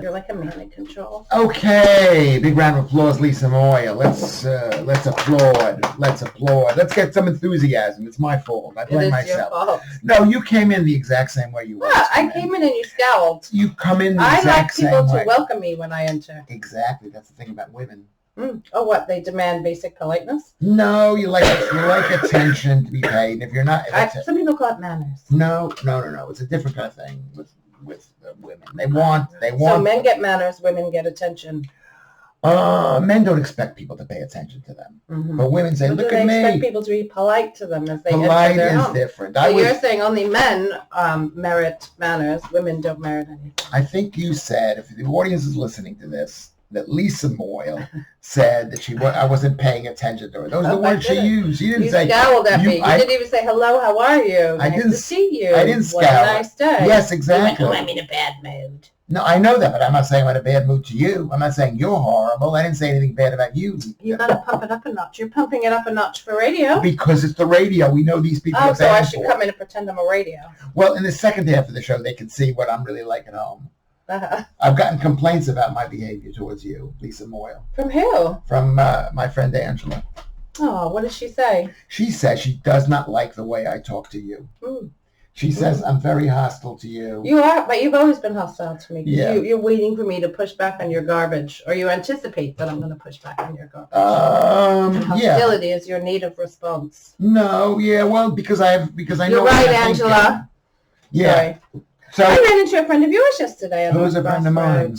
You're like a man in control. Okay, big round of applause, Lisa Moyle. Let's applaud. Let's applaud. Let's get some enthusiasm. It's my fault. I blame myself. Your fault. No, you came in the exact same way you were. Yeah, I came in and you scowled. You come in the exact same way. I like people to welcome me when I enter. Exactly. That's the thing about women. Oh, what? They demand basic politeness? No, you like attention to be paid. And if you're not, some people call it manners. No. It's a different kind of thing with women. They want. So men get manners, women get attention. Men don't expect people to pay attention to them, but women say, "Look at me." They expect people to be polite to them as they enter polite their is home. Different. So you're saying only men merit manners, women don't merit anything. I think you said, if the audience is listening to this, that Lisa Moyle said that I wasn't paying attention to her. Those are the words she used. She didn't say. You scowled at me. You didn't even say, hello, how are you? Nice to see you. I didn't scowl. What a nice day. Yes, exactly. I'm in a bad mood. No, I know that, but I'm not saying I'm in a bad mood to you. I'm not saying you're horrible. I didn't say anything bad about you. You got to pump it up a notch. You're pumping it up a notch for radio. Because it's the radio. We know these people are bad. So I should come in and pretend I'm a radio. Well, in the second half of the show, they can see what I'm really like at home. I've gotten complaints about my behavior towards you, Lisa Moyle. From who? From my friend Angela. Oh, what does she say? She says she does not like the way I talk to you. She says I'm very hostile to you. You are, but you've always been hostile to me. Yeah. You're waiting for me to push back on your garbage, or you anticipate that I'm going to push back on your garbage. Hostility is your native response. No, yeah, well, because I know. You're right, Angela. Yeah. Sorry. So I ran into a friend of yours yesterday. Who was a friend of mine?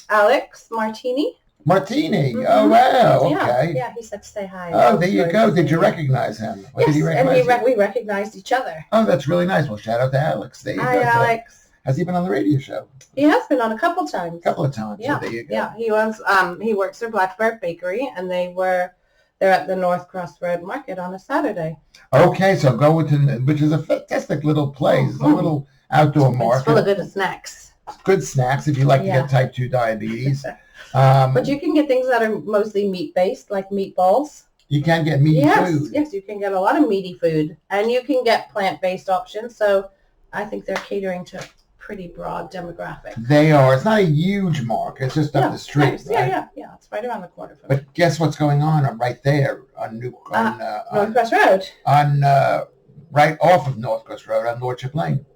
Alex Martini. Martini. Oh, wow. Okay. Yeah, he said say hi. Oh, there you go. Did you recognize him? Yes, did he recognize and we recognized each other. Oh, that's really nice. Well, shout out to Alex. There you Hi, go. Alex. Has he been on the radio show? He has been on a couple times. A couple of times. Yeah, so there you go. Yeah, he was. He works for Blackbird Bakery, and they're at the North Cross Road Market on a Saturday. Okay, so go to, which is a fantastic little place, a little outdoor market. It's full of good snacks. Good snacks if you like to get type 2 diabetes. But you can get things that are mostly meat-based, like meatballs. You can get meaty food. Yes, you can get a lot of meaty food. And you can get plant-based options. So I think they're catering to a pretty broad demographic. They are. It's not a huge market. It's just up the street. Nice. Right? Yeah. It's right around the corner from me. But guess what's going on right there on North Cross Road? Right off of North Cross Road on Lordship Lane.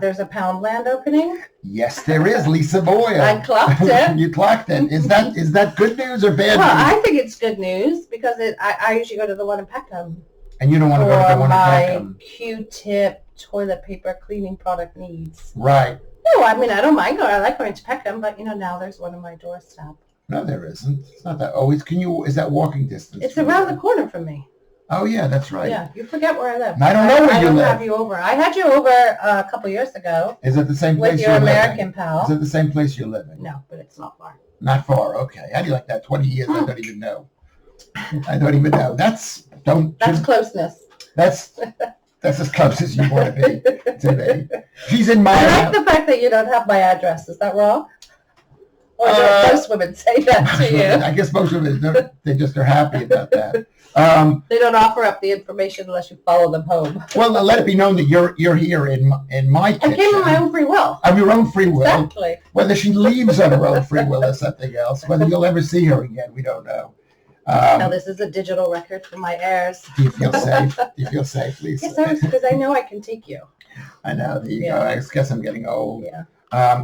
There's a Poundland opening. Yes, there is, Lisa Moyle. I clocked it. You clocked it. Is that good news or bad news? I think it's good news because I usually go to the one in Peckham. And you don't want to go to the one in Peckham. My Q-tip toilet paper cleaning product needs. Right. No, I mean, I don't mind going. I like going to Peckham, but now there's one on my doorstep. No, there isn't. It's not that. Is that walking distance? It's around the corner from me. Oh, yeah, that's right. Yeah, you forget where I live. I don't know where you live. I don't have you over. I had you over a couple years ago. Is it the same place you're living? With your American pal. Is it the same place you're living? No, but it's not far. Not far, okay. How do you like that? 20 years, I don't even know. I don't even know. That's closeness. That's as close as you want to be. She's in my I like the fact that you don't have my address. Is that wrong? Or do most women say that to you? I guess most women, they just are happy about that. They don't offer up the information unless you follow them home. Well, let it be known that you're here in my kitchen. I came of my own free will. Of your own free will. Exactly. Whether she leaves on her own free will is something else. Whether you'll ever see her again, we don't know. Now this is a digital record for my heirs. Do you feel safe? Do you feel safe, Lisa? Yes, because I know I can take you. I know. There you go. I guess I'm getting old. Yeah.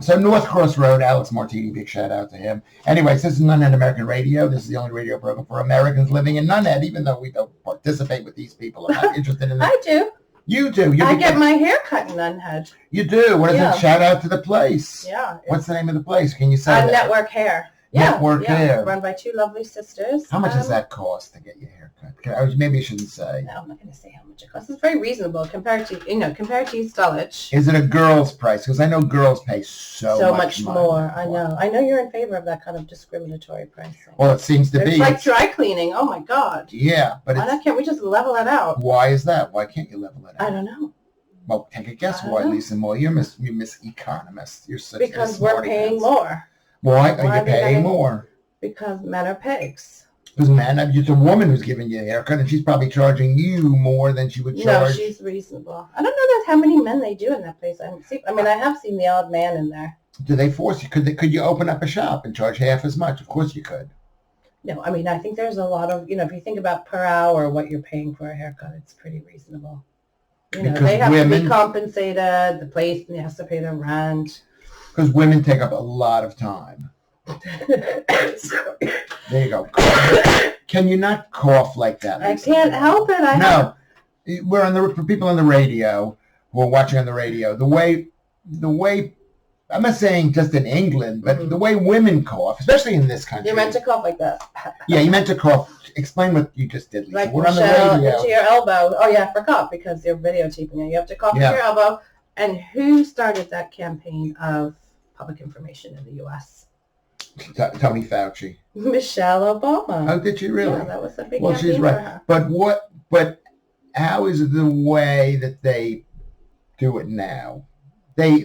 So North Cross Road, Alex Martini, big shout out to him. Anyways, this is Nunhead American Radio. This is the only radio program for Americans living in Nunhead, even though we don't participate with these people. I'm not interested in that. I do. You do. I get my hair cut in Nunhead. You do. What is it? Shout out to the place. Yeah. What's the name of the place? Can you say that? Network Hair. Network Hair. Run by two lovely sisters. How much does that cost to get your hair cut? Maybe I shouldn't say. No, I'm not going to say how much it costs. It's very reasonable compared to East Dulwich. Is it a girl's price? Because I know girls pay so much more. I know you're in favor of that kind of discriminatory pricing. Well, it seems to be. It's like dry cleaning. Oh my God. Yeah, but can't we just level it out? Why is that? Why can't you level it out? I don't know. Well, take a guess why, Lisa Moyle. You're Miss Economist. You're such because we're paying more. Why are you paying more? Because men are pigs. Because it's a woman who's giving you a haircut, and she's probably charging you more than she would charge. No, she's reasonable. I don't know how many men they do in that place. I have seen the odd man in there. Do they force you? Could you open up a shop and charge half as much? Of course you could. No, I mean, I think there's a lot of, if you think about per hour what you're paying for a haircut, it's pretty reasonable. Because they have to be compensated, the place has to pay the rent. Because women take up a lot of time. There you go. Can you not cough like that, Lisa? I can't help it. We're for people on the radio who are watching on the radio. The way I'm not saying just in England, but the way women cough, especially in this country. You're meant to cough like that. Yeah, you meant to cough. Explain what you just did, Lisa. Like We're on the radio. Into your elbow. Oh yeah, I forgot because you're videotaping it. You have to cough into your elbow. And who started that campaign of public information in the U.S.? Tony Fauci. Michelle Obama. Oh, did you really? Yeah, that was a big campaign she's right. For her. But how is it the way that they do it now? They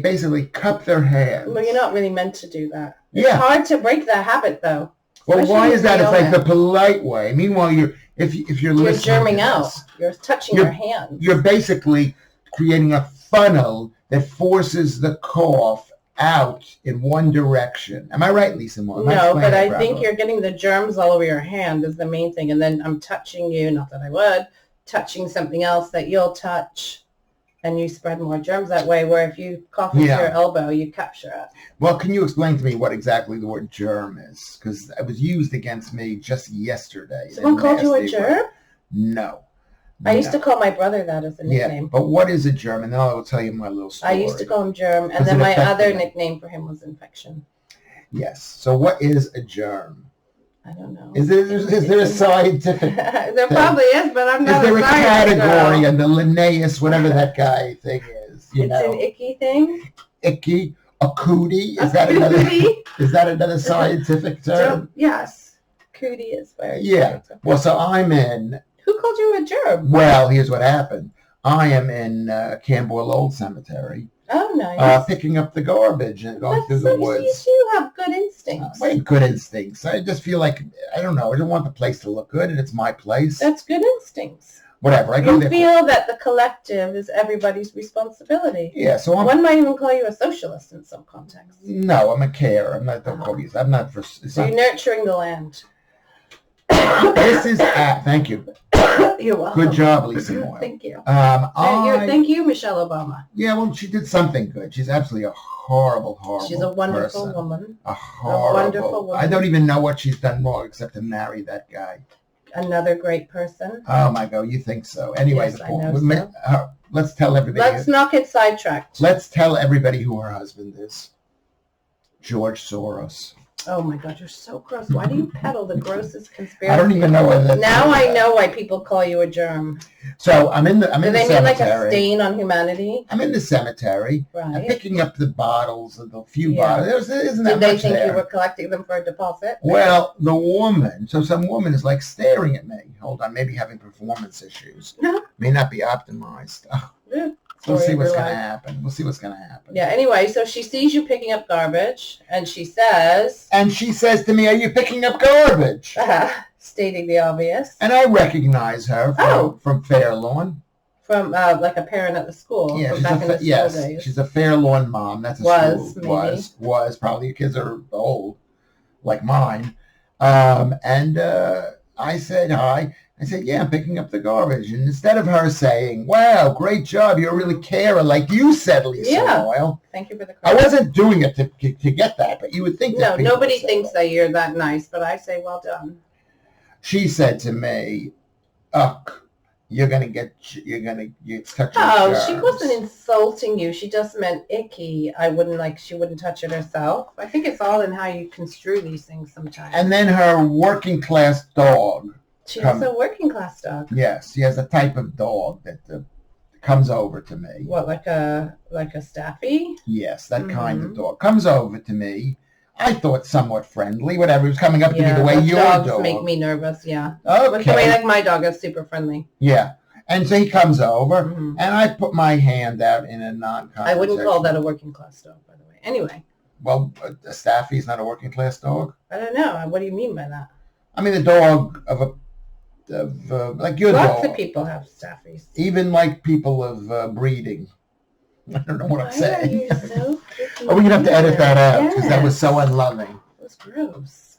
basically cup their hands. Well, you're not really meant to do that. It's hard to break that habit, though. Well, why is that? It's like the polite way. Meanwhile, if you're listening, germing out. You're touching your hands. You're basically creating a funnel that forces the cough out in one direction. Am I right, Lisa Moyle? No, but I think you're getting the germs all over your hand is the main thing. And then I'm touching you, not that I would, touching something else that you'll touch, and you spread more germs that way, where if you cough into your elbow, you capture it. Well, can you explain to me what exactly the word germ is? Because it was used against me just yesterday. Someone called you a germ? No. I used to call my brother that as a nickname. Yeah, but what is a germ? And then I will tell you my little story. I used to call him germ, and then my other nickname for him was infection. Yes. So what is a germ? I don't know. Is there a scientific There probably is, but I'm not a scientist. Is there a category and the Linnaeus, whatever that guy thing is? It's an icky thing? Icky? A cootie? Is that another scientific term? Yes. Cootie is very scientific. Well, so I'm in... Who called you a germ? Well, here's what happened. I am in Campbell Old Cemetery. Oh, nice. Picking up the garbage and going through the woods. You have good instincts. Good instincts. I just feel like, I don't know, I don't want the place to look good, and it's my place. That's good instincts. Whatever. I go there. You feel that the collective is everybody's responsibility. Yeah, so one might even call you a socialist in some contexts. No, I'm a carer. I'm not, don't call me, I'm not for... So you're nurturing the land. This is thank you. You're welcome. Good job, Lisa Moyle. Thank you. Thank you, Michelle Obama. Yeah, well, she did something good. She's absolutely a horrible She's a wonderful person. Woman. A wonderful woman. I don't even know what she's done wrong except to marry that guy. Another great person. Oh my God, you think so? Anyway, yes, I know so. Let's tell everybody. Let's not get sidetracked. Let's tell everybody who her husband is. George Soros. Oh my God, you're so gross. Why do you peddle the grossest conspiracy? I don't even know whether now I know why people call you a germ. So I'm in the cemetery. Do they mean like a stain on humanity? I'm in the cemetery. Right. I'm picking up the bottles, the few bottles. Isn't that Did they much think there? you were collecting them for a deposit? Well, some woman is like staring at me. Hold on, maybe having performance issues. May not be optimized. Yeah. We'll see what's going to happen. Yeah, anyway, so she sees you picking up garbage, and she says... to me, are you picking up garbage? Stating the obvious. And I recognize her from Fairlawn. From, like a parent at the school. Yeah, from back in the school days. She's a Fairlawn mom. That's a school. Was. Probably your kids are old, like mine. And I said hi. I said, yeah, I'm picking up the garbage. And instead of her saying, wow, great job, you're a really carer, like you said, Lisa Moyle. Thank you for the credit. I wasn't doing it to get that, but you would think that. No, nobody thinks that you're that nice, but I say, well done. She said to me, you're going to touch your germs. She wasn't insulting you. She just meant icky. She wouldn't touch it herself. I think it's all in how you construe these things sometimes. And then her working class dog. She has a working class dog. Yes, she has a type of dog that comes over to me. What, like a staffy? Yes, that kind of dog comes over to me. I thought somewhat friendly, whatever. It was coming up to me the way your dog make me nervous. Yeah. Okay. The way like my dog is super friendly. Yeah, and so he comes over, and I put my hand out in a non-conversation. I wouldn't call that a working class dog, by the way. Anyway. Well, a staffy is not a working class dog. I don't know. What do you mean by that? I mean the dog of like your dog. Lots of people have staffies. Even like people of breeding. I don't know what I'm saying. You're so Oh, we're going to have to edit that out because that was so unloving. It was gross.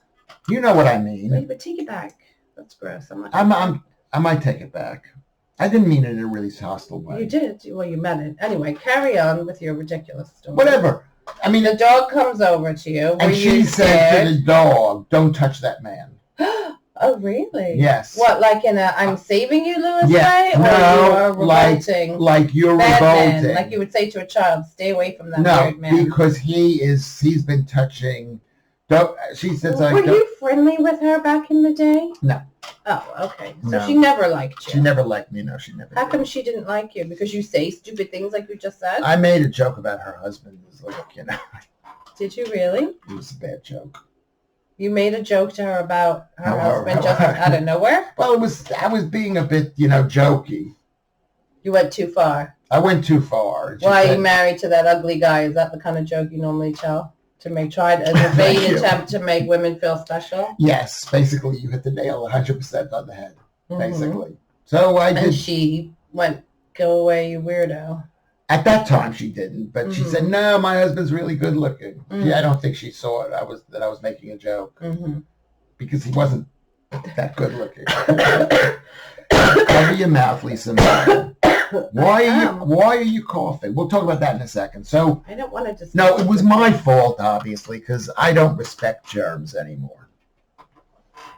You know what I mean. Wait, but take it back. That's gross. I might take it back. I didn't mean it in a really hostile way. You did. Well, you meant it. Anyway, carry on with your ridiculous story. Whatever. I mean, the dog comes over to you. And she said to the dog, don't touch that man. Oh, really? Yes. What, like in a I'm saving you, Lewis way? Or no, you are revolting? Like you're revolting. Man. Like you would say to a child, stay away from that weird man. No, because he's been touching. She says, Were you friendly with her back in the day? No. Oh, okay. So she never liked you. She never liked me. No, she never. How come she didn't like you? Because you say stupid things like you just said? I made a joke about her husband. It was like, Did you really? It was a bad joke. You made a joke to her about her husband just out of nowhere? Well, I was being a bit, jokey. You went too far. I went too far. Why are you married to that ugly guy? Is that the kind of joke you normally tell? To try a vain attempt to make women feel special? Yes. Basically, you hit the nail 100% on the head, basically. So I did. And she went, go away, you weirdo. At that time, she didn't, but she said, "No, my husband's really good looking." Yeah, I don't think she saw it. That I was making a joke because he wasn't that good looking. Cover your mouth, Lisa Moyle. Why are you coughing? We'll talk about that in a second. So I don't want to discuss. No, it was my fault, obviously, because I don't respect germs anymore.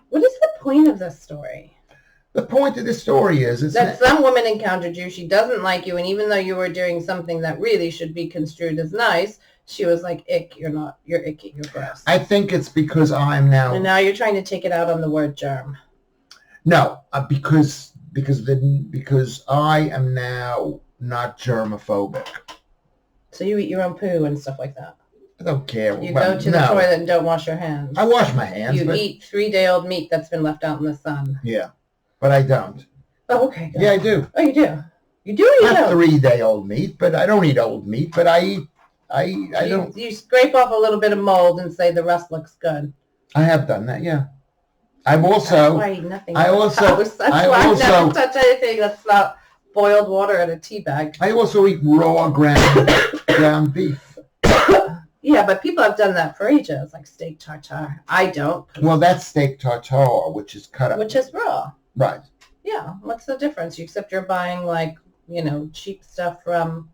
What is the point of this story? The point of the story is that some woman encountered you, she doesn't like you, and even though you were doing something that really should be construed as nice, she was like, ick, you're icky, you're gross. I think it's because I'm now... And now you're trying to take it out on the word germ. No, because I am now not germophobic. So you eat your own poo and stuff like that? I don't care. You go to the toilet and don't wash your hands? I wash my hands. You eat 3-day-old meat that's been left out in the sun? Yeah. But I don't. Oh, okay. Good. Yeah, I do. Oh, you do? You do or you don't? Not 3-day-old meat, but I don't eat old meat, but I don't. You scrape off a little bit of mold and say the rest looks good. I have done that, yeah. I've also... That's why I eat nothing. I never touch anything that's not boiled water in a tea bag. I also eat raw ground beef. Yeah, but people have done that for ages, like steak tartare. I don't. Well, that's steak tartare, which is cut up. Which is raw. Right. Yeah. What's the difference? Except you're buying cheap stuff from,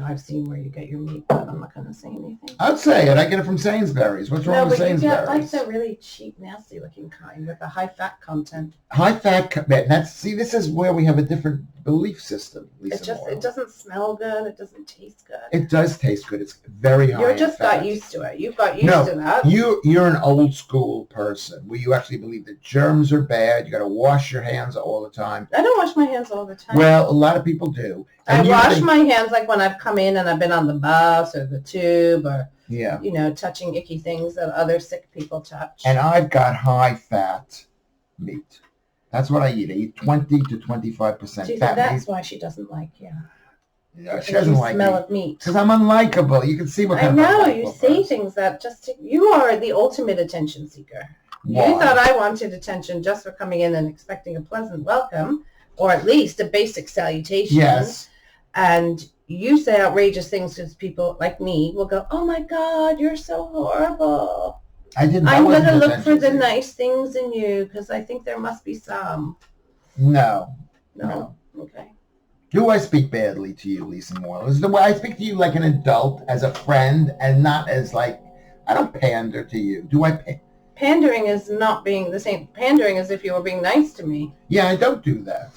I've seen where you get your meat, but I'm not going to say anything. I'd say it. I get it from Sainsbury's. What's wrong with Sainsbury's? No, but you get the really cheap, nasty looking kind with the high fat content. High fat. This is where we have a different belief system, Lisa Moyle. It doesn't smell good. It doesn't taste good. It does taste good. It's very high. You just got used to it. You've got used to that. You're an old school person where you actually believe that germs are bad. You got to wash your hands all the time. I don't wash my hands all the time. Well, a lot of people do. I wash my hands like when I've come in and I've been on the bus or the tube or, touching icky things that other sick people touch. And I've got high fat meat. That's what I eat. I eat 20 to 25% fat. That's why she doesn't like you. No, she doesn't like smell of meat. Because I'm unlikable. You can see what kind of... I know. You say things that you are the ultimate attention seeker. Why? You thought I wanted attention just for coming in and expecting a pleasant welcome, or at least a basic salutation. Yes. And you say outrageous things because people like me will go, oh my God, you're so horrible. I'm going to look for the nice things in you because I think there must be some. No. Okay. Do I speak badly to you, Lisa Moyle? Is the way I speak to you like an adult, as a friend, and not as I don't pander to you. Do I Pandering is not being the same. Pandering is if you were being nice to me. Yeah, I don't do that.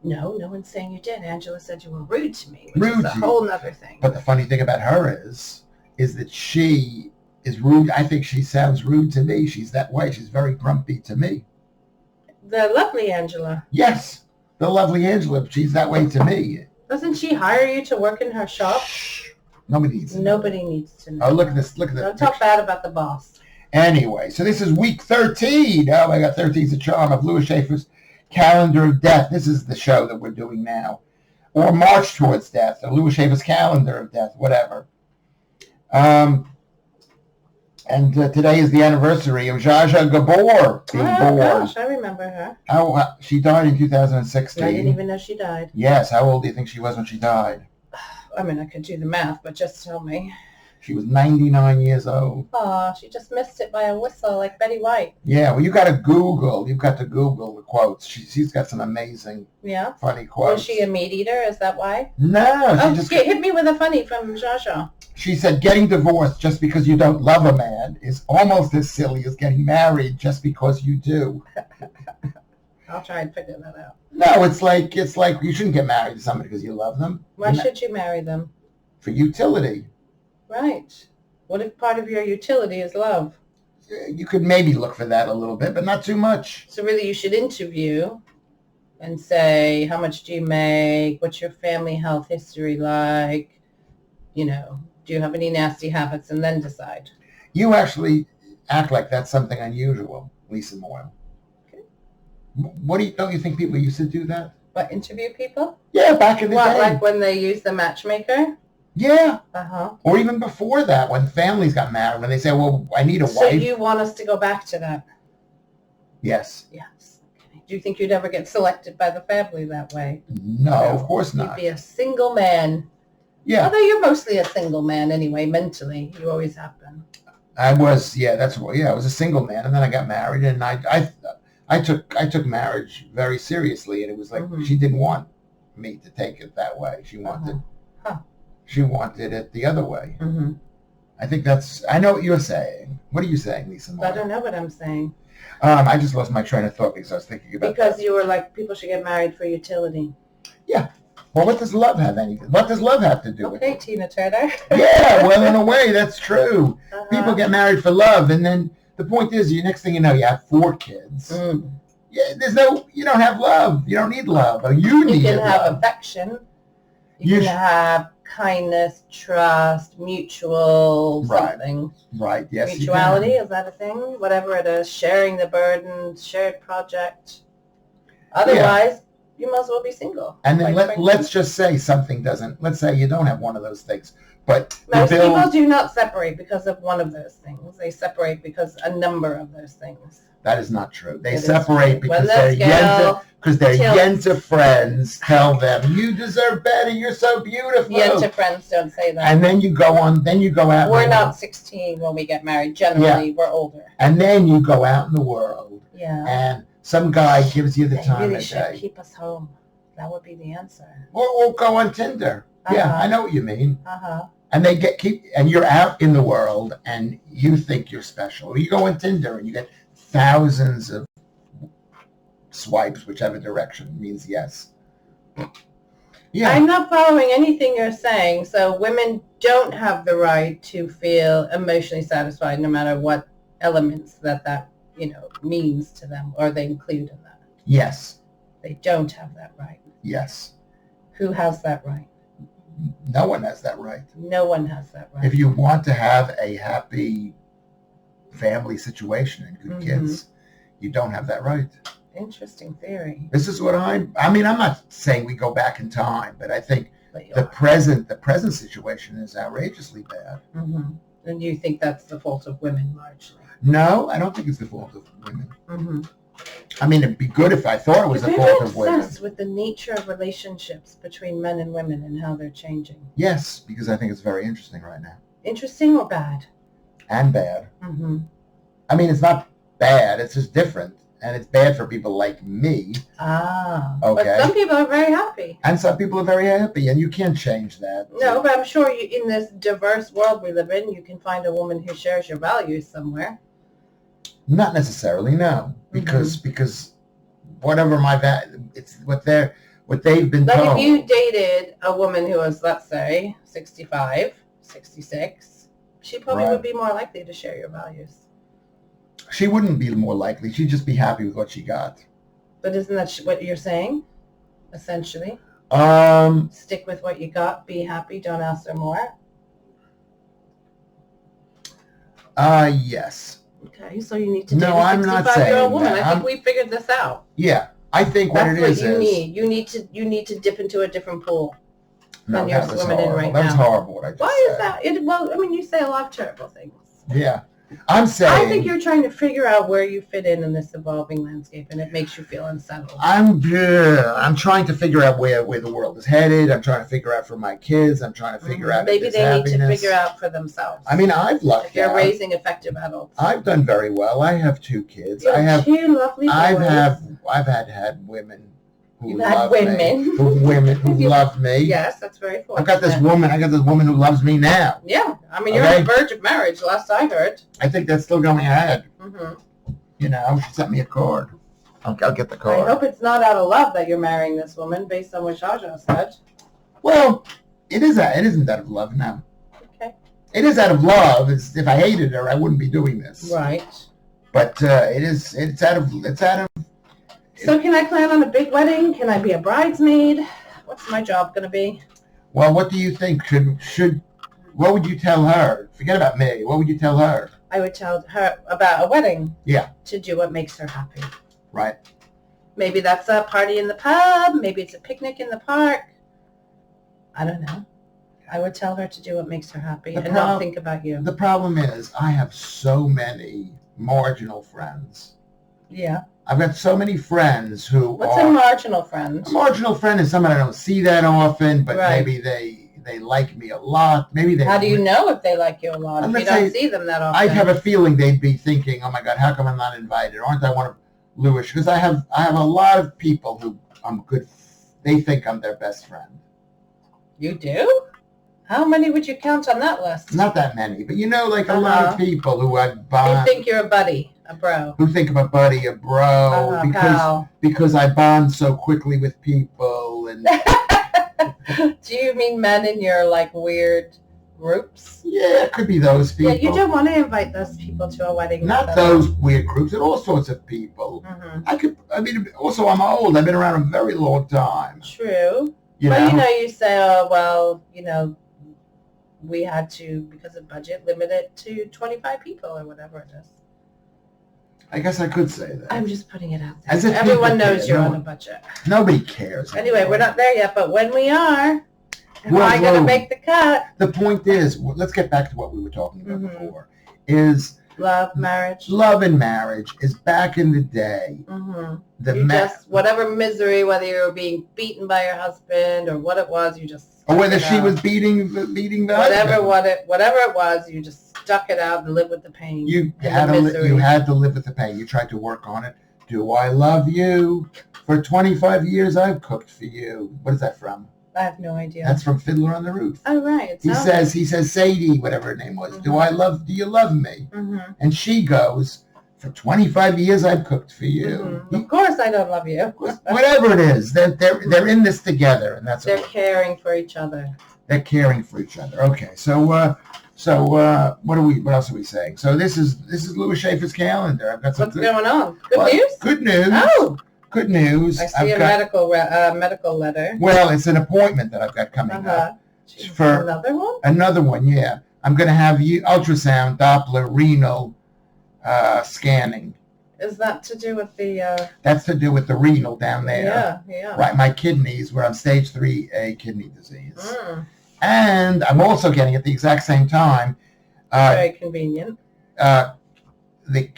No one's saying you did. Angela said you were rude to me, which is a whole nother thing. But the funny thing about her is that she is rude. I think she sounds rude to me. She's that way. She's very grumpy to me. The lovely Angela. Yes, the lovely Angela. She's that way to me. Doesn't she hire you to work in her shop? Shh. Nobody needs to know. Nobody needs to know. Oh, look at this. Don't talk bad about the boss. Anyway, so this is week 13. Oh, my God, 13's a charm of Lewis Schaffer's Calendar of Death. This is the show that we're doing now. Or March Towards Death, or Lewis Schaffer's Calendar of Death, whatever. And today is the anniversary of Zsa Zsa Gabor being born. Gosh, I remember her. She died in 2016. I didn't even know she died. Yes, how old do you think she was when she died? I mean, I could do the math, but just tell me. She was 99 years old. Oh, she just missed it by a whistle, like Betty White. Yeah, well, you've got to Google the quotes. She's got some amazing, funny quotes. Was she a meat eater? Is that why? No. Hit me with a funny from Zsa. She said, getting divorced just because you don't love a man is almost as silly as getting married just because you do. I'll try and figure that out. No, it's like you shouldn't get married to somebody because you love them. Why should you marry them? For utility. Right. What if part of your utility is love? You could maybe look for that a little bit, but not too much. So really you should interview and say, how much do you make? What's your family health history like? You know, do you have any nasty habits? And then decide. You actually act like that's something unusual, Lisa Moyle. Okay. Don't you think people used to do that? What, interview people? Yeah, back in the day. Like when they used the matchmaker? Yeah. Uh-huh. Or even before that, when families got married, when they say, well, I need a wife. So you want us to go back to that? Yes. Yes. Okay. Do you think you'd ever get selected by the family that way? No, of course not. You'd be a single man. Yeah. Although you're mostly a single man anyway, mentally. You always have been. I was, I was a single man, and then I got married, and I took marriage very seriously, and it was like she didn't want me to take it that way. She wanted she wanted it the other way. Mm-hmm. I think I know what you're saying. What are you saying, Lisa Moyle? I don't know what I'm saying. I just lost my train of thought because I was thinking about Because you were like, people should get married for utility. Yeah. Well, what does love have to do with it? Okay, Tina Turner. Yeah, well, in a way, that's true. People get married for love, and then the point is, next thing you know, you have 4 kids. Mm. Yeah, you don't have love. You don't need love. You can have affection. You can have kindness, trust, mutual something. Right, yes. Mutuality, is that a thing? Whatever it is, sharing the burden, shared project. Otherwise, you might as well be single. And then let's just say something doesn't, let's say you don't have one of those things. But most people do not separate because of one of those things. They separate because a number of those things. That is not true. They separate because their yenta friends tell them, you deserve better, you're so beautiful. Yenta friends don't say that. And then you go out. We're not 16 when we get married. Generally, we're older. And then you go out in the world. Yeah. And some guy gives you the time of day. They really should keep us home. That would be the answer. Or we'll go on Tinder. Yeah, I know what you mean. And they and you're out in the world and you think you're special. You go on Tinder and you get thousands of swipes, whichever direction means yes. Yeah. I'm not following anything you're saying. So women don't have the right to feel emotionally satisfied no matter what elements that means to them or they include in that. Yes. They don't have that right. Yes. Who has that right? No one has that right. No one has that right. If you want to have a happy family situation and good kids, you don't have that right. Interesting theory. This is what I'm not saying we go back in time, but I think the present situation is outrageously bad. Mm-hmm. And you think that's the fault of women largely? No, I don't think it's the fault of women. Mm-hmm. I mean, it'd be good if I thought it was the fault of women. You're obsessed with the nature of relationships between men and women and how they're changing. Yes, because I think it's very interesting right now. Interesting or bad? And bad. Mm-hmm. I mean, it's not bad. It's just different. And it's bad for people like me. Ah. Okay. But some people are very happy. And some people are very happy, and you can't change that. No, but I'm sure in this diverse world we live in, you can find a woman who shares your values somewhere. Not necessarily, no. Because whatever it's what they've been told. Like if you dated a woman who was, let's say, 65, 66, she probably would be more likely to share your values. She wouldn't be more likely. She'd just be happy with what she got. But isn't that what you're saying, essentially? Stick with what you got, be happy, don't ask for more? Yes. Okay, so you need to date a 65-year-old woman. I think we figured this out. Yeah, I think that's what you need. You need to dip into a different pool than you're swimming in right now. That was horrible what I just said. Why is that? Well, I mean, you say a lot of terrible things. Yeah. I'm saying... I think you're trying to figure out where you fit in this evolving landscape, and it makes you feel unsettled. I'm trying to figure out where the world is headed. I'm trying to figure out for my kids. I'm trying to figure out maybe they need to figure out for themselves. I mean, I've lucked out. If you're raising effective adults. I've done very well. I have 2 kids. You have 2 lovely boys. I've had women who love me. Who love me. Yes, that's very fortunate. I got this woman who loves me now. Yeah, I mean, you're on the verge of marriage, last I heard. I think that's still going ahead. You know, she sent me a card. I'll get the card. I hope it's not out of love that you're marrying this woman, based on what Jaja said. Well, it isn't out of love now. Okay. It is out of love. If I hated her, I wouldn't be doing this. Right. But it's out of. So can I plan on a big wedding? Can I be a bridesmaid? What's my job going to be? Well, what do you think? What would you tell her? Forget about me. What would you tell her? I would tell her about a wedding. Yeah. To do what makes her happy. Right. Maybe that's a party in the pub. Maybe it's a picnic in the park. I don't know. I would tell her to do what makes her happy and not think about you. The problem is I have so many marginal friends. Yeah. I've got so many friends who What's a marginal friend? A marginal friend is someone I don't see that often, but maybe they like me a lot. Maybe they. How do you know if they like you a lot? If you don't see them that often. I have a feeling they'd be thinking, "Oh my God, how come I'm not invited? Aren't I one of Lewis?" Because I have a lot of people who I'm good. They think I'm their best friend. You do? How many would you count on that list? Not that many, but you know, like a lot of people who I bond. They think you're a buddy, a bro. Who think I'm a buddy, a bro, because I bond so quickly with people. And do you mean men in your like weird groups? Yeah, it could be those people. Yeah, you don't want to invite those people to a wedding. Not those weird groups, and all sorts of people. Also, I'm old. I've been around a very long time. True. You say, oh, well, we had to, because of budget, limit it to 25 people or whatever it is. I guess I could say that. I'm just putting it out there. Everyone knows you're on a budget. Nobody cares. Anyway, we're not there yet, but when we are, am I going to make the cut? The point is, let's get back to what we were talking about before, is love, marriage. Love and marriage is back in the day. Whatever misery, whether you were being beaten by your husband or what it was, you just or whether she was beating the whatever it was, you just stuck it out and lived with the pain. You had to live with the pain. You tried to work on it. Do I love you? For 25 years, I've cooked for you. What is that from? I have no idea. That's from Fiddler on the Roof. Oh, right. He says, Sadie, whatever her name was, do you love me? And she goes, for 25 years, I've cooked for you. Of course I don't love you. Whatever it is, they're in this together, and that's they're caring for each other. They're caring for each other. Okay, so what else are we saying? So this is Lewis Schaffer's calendar. I've got what's going on? Good news? Good news. Oh. Good news. I see medical letter. Well, it's an appointment that I've got coming up. For another one? Another one, yeah. I'm going to have ultrasound, Doppler, renal scanning. Is that to do with the... That's to do with the renal down there. Yeah. Right, my kidneys, where I'm stage 3A kidney disease. And I'm also getting at the exact same time... very convenient. The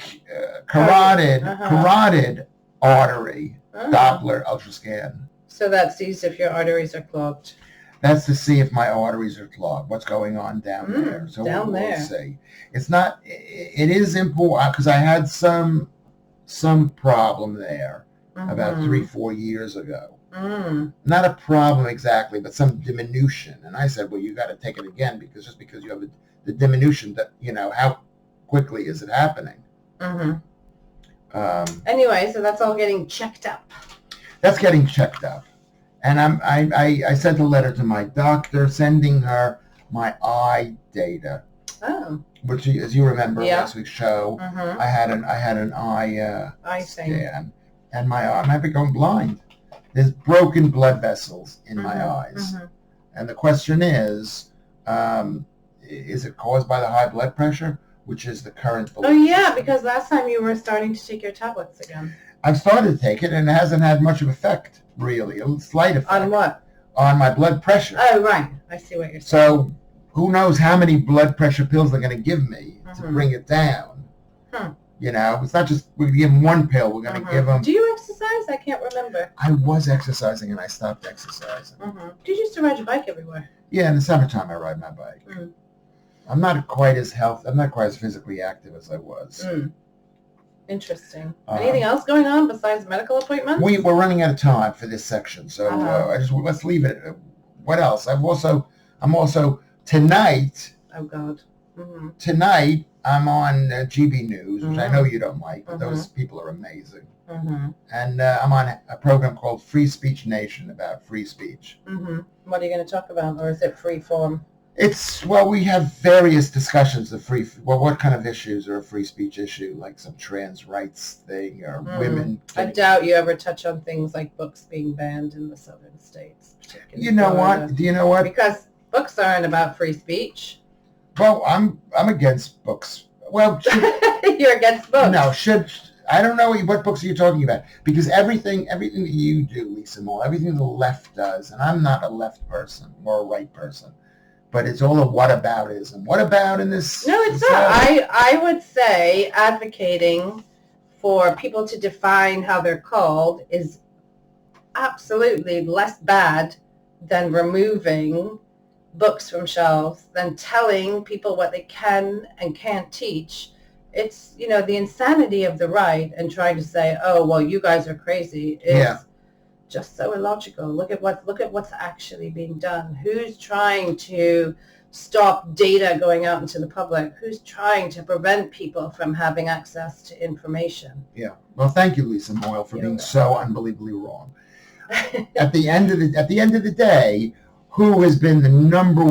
carotid artery Doppler Ultrasound. So that sees if your arteries are clogged. That's to see if my arteries are clogged. What's going on down there? So we'll see. It's not. It is important because I had some problem there about 3-4 years ago. Not a problem exactly, but some diminution. And I said, well, you got to take it again because you have the diminution, that how quickly is it happening? Anyway, so that's all getting checked up. That's getting checked up. And I sent a letter to my doctor sending her my eye data. Oh. Which, as you remember, last week's show, I had an eye scan. And my eye, I've been going blind. There's broken blood vessels in my eyes. And the question is it caused by the high blood pressure? Which is the current belief. Oh, yeah, because last time you were starting to take your tablets again. I've started to take it, and it hasn't had much of effect, really. A slight effect. On what? On my blood pressure. Oh, right. I see what you're saying. So who knows how many blood pressure pills they're going to give me to bring it down. You know, it's not just we're going to give them one pill. We're going to give them. Do you exercise? I can't remember. I was exercising and I stopped exercising. You used to ride your bike everywhere. Yeah, in the summertime I ride my bike. I'm not quite as physically active as I was. Interesting. Anything else going on besides medical appointments? We're running out of time for this section, so let's leave it. What else? I'm also tonight. Oh God. Tonight I'm on GB News, which I know you don't like, but those people are amazing. And I'm on a program called Free Speech Nation about free speech. What are you going to talk about, or is it free form? We have various discussions of what kind of issues are a free speech issue, like some trans rights thing or women. I doubt you ever touch on things like books being banned in the southern states. You know what? Do you know what? Because books aren't about free speech. Well, I'm against books. Well, you're against books. No, I don't know what books are you talking about, because everything that you do, Lisa Moyle, everything the left does, and I'm not a left person or a right person, but it's all a whataboutism. What about in this? No, it's not. I would say advocating for people to define how they're called is absolutely less bad than removing books from shelves, than telling people what they can and can't teach. It's, the insanity of the right and trying to say, oh, well, you guys are crazy is just so illogical. Look at what's actually being done. Who's trying to stop data going out into the public? Who's trying to prevent people from having access to information? Yeah. Well, thank you, Lisa Moyle, for being so unbelievably wrong. At the end of the day, who has been the number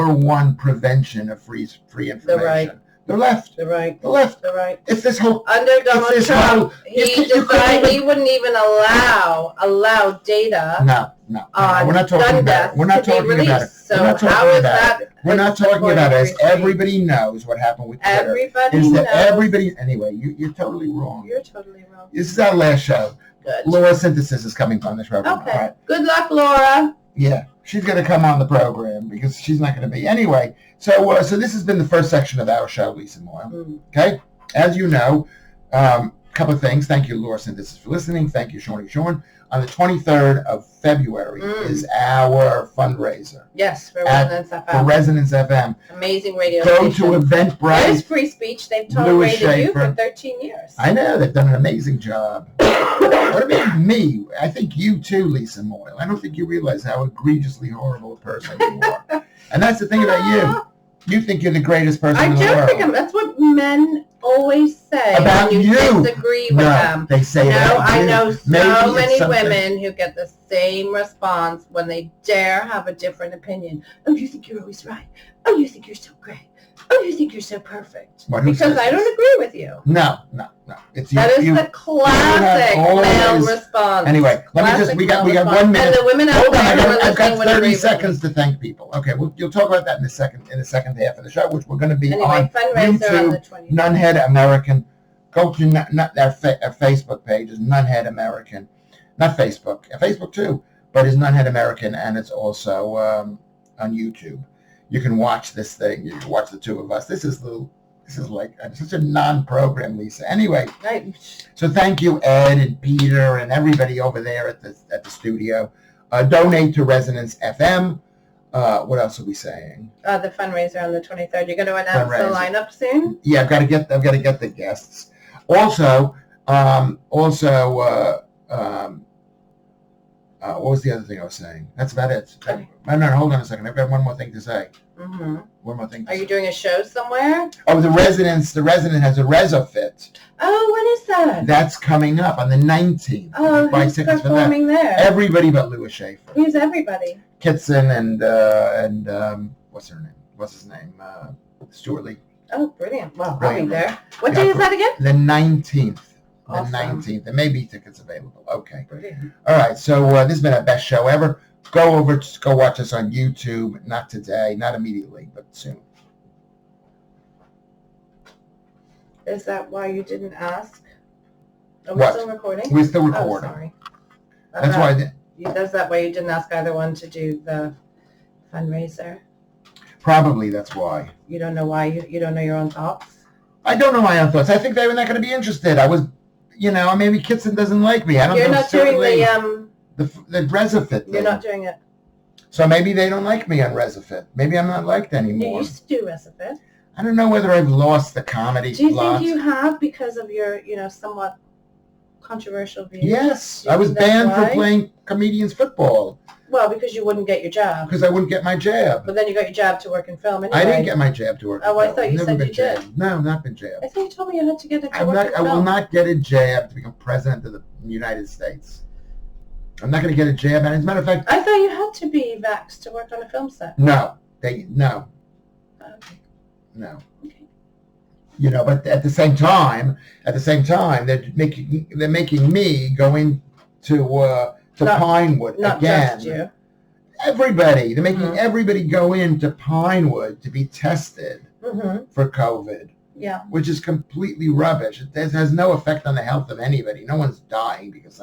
one prevention of free information? The right. The left. The right. The left. The right. It's this whole... Under Donald Trump, he wouldn't even allow data. No. We're not talking about it. We're not talking about it. We're not talking about it. As everybody knows what happened with Twitter. Everybody knows. Anyway, you're totally wrong. You're totally wrong. This is our last show. Good. Laura Synthesis is coming on the program. Okay. Right. Good luck, Laura. Yeah, she's going to come on the program because she's not going to be. Anyway, so this has been the first section of our show, Lisa Moyle. Okay? As you know, a couple of things. Thank you, Laura Synthesis, for listening. Thank you, Sean. On the 23rd of February is our fundraiser. Yes, for ResonanceFM. For ResonanceFM. Amazing radio Go station. to Eventbrite. There's free speech. They've tolerated you for 13 years. I know. They've done an amazing job. What about me? I think you too, Lisa Moyle. I don't think you realize how egregiously horrible a person you are. And that's the thing about you. You think you're the greatest person in the world. I don't think that's what men always say about when you disagree with them. They say that. I know so many women who get the same response when they dare have a different opinion. Oh, you think you're always right. Oh, you think you're so great. Oh, you think you're so perfect. Because I don't agree with you. No. It's that is the classic male response. Anyway, we got 1 minute. And the women out there I've got 30 seconds to thank people. Okay, you'll talk about that in the second half of the show, which we're going to be on fundraiser on the 20th. Nunhead American. Go to our Facebook page is Nunhead American. Not Facebook. Facebook too, but it's Nunhead American, and it's also on YouTube. You can watch this thing. You can watch the two of us. This is like such a non-program, Lisa. Anyway, so thank you, Ed and Peter and everybody over there at the studio. Donate to ResonanceFM. What else are we saying? The fundraiser on the 23rd. You're going to announce the lineup soon? Yeah, I've got to get the guests. Also, what was the other thing I was saying? That's about it. Okay. No, hold on a second. I've got one more thing to say. One more thing to say. Are you doing a show somewhere? Oh, the Resident has a ResoFit. Oh, when is that? That's coming up on the 19th. Oh, who's performing there? Everybody but Lewis Schaffer. Who's everybody? Kitson and what's his name? Stuart Lee. Oh, brilliant. Well, I'll be there. What day is that again? The 19th. Awesome. The 19th. There may be tickets available. Okay. Brilliant. All right. So this has been our best show ever. Go watch us on YouTube. Not today, not immediately, but soon. Is that why you didn't ask? Are we What? still recording? We're still recording. Oh, sorry. That's why. That's that way you didn't ask either one to do the fundraiser. Probably that's why. You don't know why? You don't know your own thoughts? I don't know my own thoughts. I think they were not going to be interested. I was, maybe Kitson doesn't like me. I don't know. You're not doing the ResonanceFM thing. You're not doing it. So maybe they don't like me on ResonanceFM. Maybe I'm not liked anymore. You used to do ResonanceFM. I don't know whether I've lost the comedy. Do you think you have because of your, somewhat controversial views? Yes, I was banned for playing comedians football. Well, because you wouldn't get your jab. Because I wouldn't get my jab. But then you got your jab to work in film anyway. I didn't get my jab to work in film. Oh, I thought you said you did. No, I've not been jabbed. I thought you told me you had to get it to work in film. I will not get a jab to become president of the United States. I'm not going to get a jab. And as a matter of fact... I thought you had to be vaxxed to work on a film set. No. No. Okay. No. Okay. But at the same time, they're making me go into Pinewood not again. Just you. Everybody. They're making everybody go into Pinewood to be tested for COVID. Yeah. Which is completely rubbish. It has no effect on the health of anybody. No one's dying because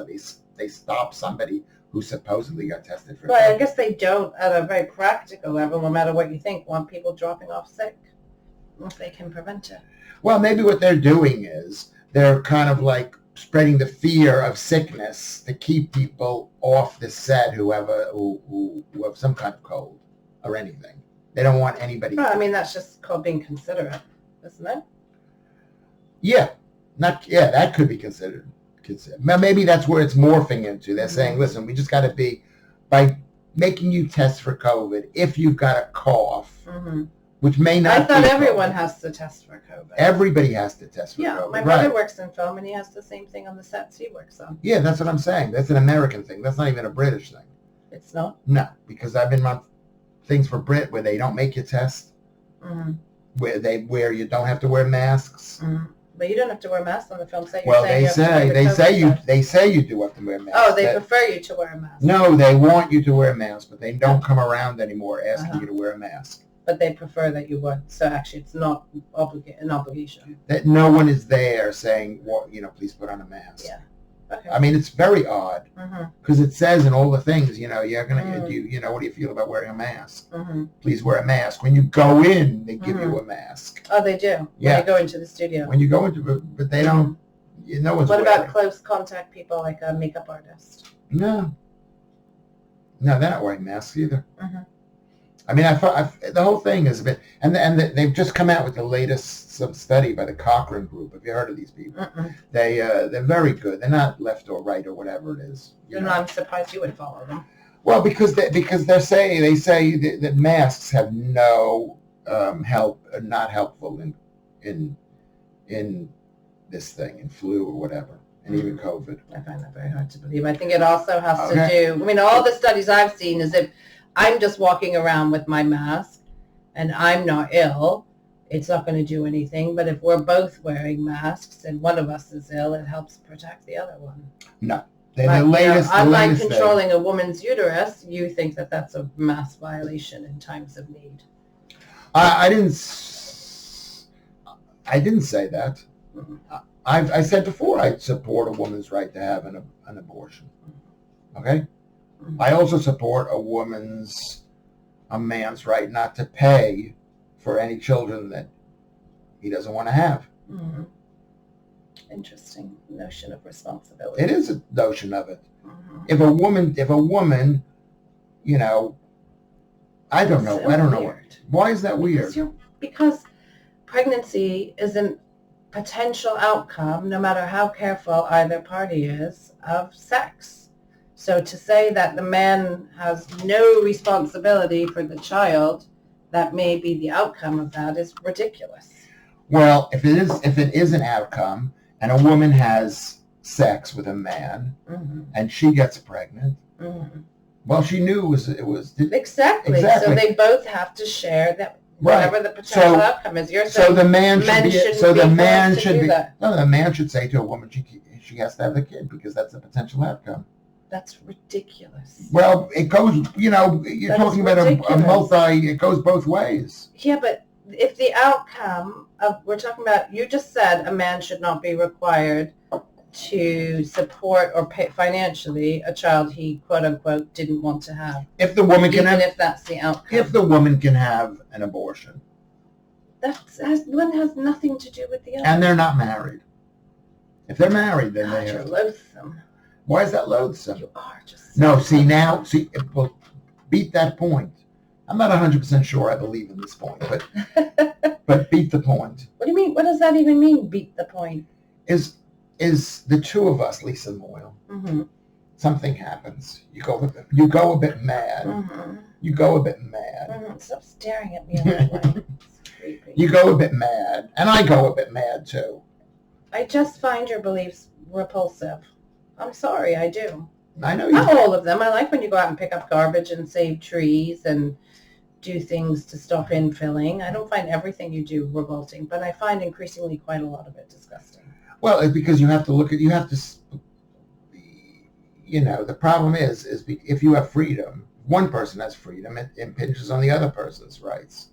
they stopped somebody who supposedly got tested for COVID. Well, I guess they don't, at a very practical level, no matter what you think, want people dropping off sick if they can prevent it. Well, maybe what they're doing is they're kind of like spreading the fear of sickness to keep people off the set who have some kind of cold or anything. They don't want anybody. Well, I mean, that's just called being considerate, isn't it? Yeah, that could be considered. Maybe that's where it's morphing into. They're saying, listen, we just got to be, by making you test for COVID, if you've got a cough, which may not. I thought everyone has to test for COVID. Everybody has to test for COVID. Yeah, my brother works in film, and he has the same thing on the sets he works on. Yeah, that's what I'm saying. That's an American thing. That's not even a British thing. It's not? No, because I've been on things for Brit where they don't make you test, where you don't have to wear masks. But you don't have to wear a mask on the film set. Well, they say you do have to wear a mask. Oh, they prefer you to wear a mask. No, they want you to wear a mask, but they don't come around anymore asking you to wear a mask. But they prefer that you would. So actually, it's not an obligation. That no one is there saying, well, please put on a mask. Yeah. Okay. I mean, it's very odd because it says in all the things, you're gonna, what do you feel about wearing a mask? Please wear a mask. When you go in, they give you a mask. Oh, they do. Yeah. When you go into the studio. When you go into, but they don't. No one's. What about close contact people like a makeup artist? No, they're not wearing masks either. I mean, the whole thing is a bit, and they've just come out with the latest study by the Cochrane Group. Have you heard of these people? They're very good. They're not left or right or whatever it is. I'm surprised you would follow them. Well, because they say that masks have no help, not helpful in this thing, in flu or whatever, and even COVID. I find that very hard to believe. I think it also has to do. I mean, all the studies I've seen is if I'm just walking around with my mask and I'm not ill, it's not going to do anything. But if we're both wearing masks and one of us is ill, it helps protect the other one. No. Unlike controlling a woman's uterus, you think that that's a mass violation in times of need. I didn't say that. I said before I support a woman's right to have an abortion. Okay? I also support a man's right not to pay for any children that he doesn't want to have. Interesting notion of responsibility. It is a notion of it. If a woman, I don't know. Why is that weird? Because pregnancy is a potential outcome, no matter how careful either party is, of sex. So to say that the man has no responsibility for the child that may be the outcome of that is ridiculous. Well, if it is an outcome and a woman has sex with a man and she gets pregnant, well, she knew it was exactly. So they both have to share that whatever the potential outcome is. You're saying the man should say to a woman she has to have the kid because that's a potential outcome. That's ridiculous. Well, it goes, you're talking about it goes both ways. Yeah, but if the outcome of, we're talking about, you just said a man should not be required to support or pay financially a child he, quote unquote, didn't want to have. If the woman can have, if that's the outcome. If the woman can have an abortion. One has nothing to do with the other. And they're not married. If they're married, then they You're have. loathsome. Why is that loathsome? You are just. No, well, beat that point. I'm not 100% sure I believe in this point, but beat the point. What do you mean? What does that even mean, beat the point? Is the two of us, Lisa Moyle, mm-hmm. something happens. You go a bit mad. Mm-hmm. You go a bit mad. Mm-hmm. Stop staring at me all the way. It's creepy. You go a bit mad, and I go a bit mad too. I just find your beliefs repulsive. I'm sorry, I do. I know you. Not all of them. I like when you go out and pick up garbage and save trees and do things to stop infilling. I don't find everything you do revolting, but I find increasingly quite a lot of it disgusting. Well, it's because you have to the problem is if you have freedom, one person has freedom, it impinges on the other person's rights,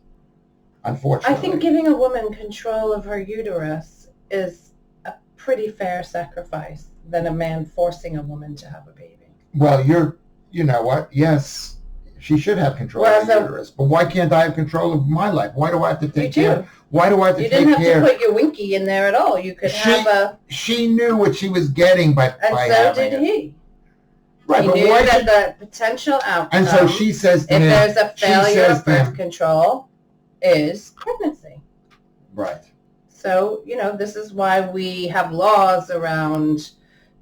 unfortunately. I think giving a woman control of her uterus is a pretty fair sacrifice than a man forcing a woman to have a baby. Well, you know what? Yes, she should have control of the uterus, but why can't I have control of my life? Why do I have to take care? Why do I have to take care? You didn't have to put your winky in there at all. You could have a... She knew what she was getting by so did he. Right, he but knew why that the potential outcome... And so she says to him... If there's a failure of birth control, is pregnancy. Right. So, this is why we have laws around...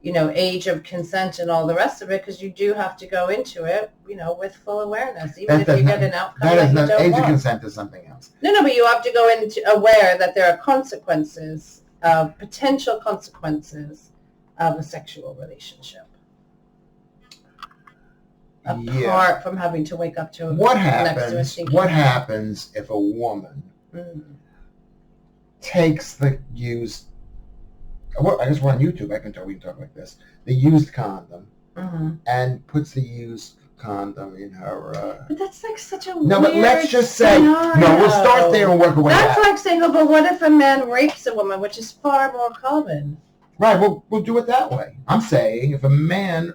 age of consent and all the rest of it, because you do have to go into it, with full awareness, even if you get an outcome that you don't want. Age of consent is something else. No, but you have to go into aware that there are consequences, potential consequences of a sexual relationship. Apart from having to wake up to what happens if a woman takes the used... Well, I guess we're on YouTube. We can talk like this. The used condom, and puts the used condom in her... But that's like such a No, weird but let's just say... scenario. No, we'll start there and work our way That's out. like saying, but what if a man rapes a woman, which is far more common? Right, we'll do it that way. I'm saying if a man...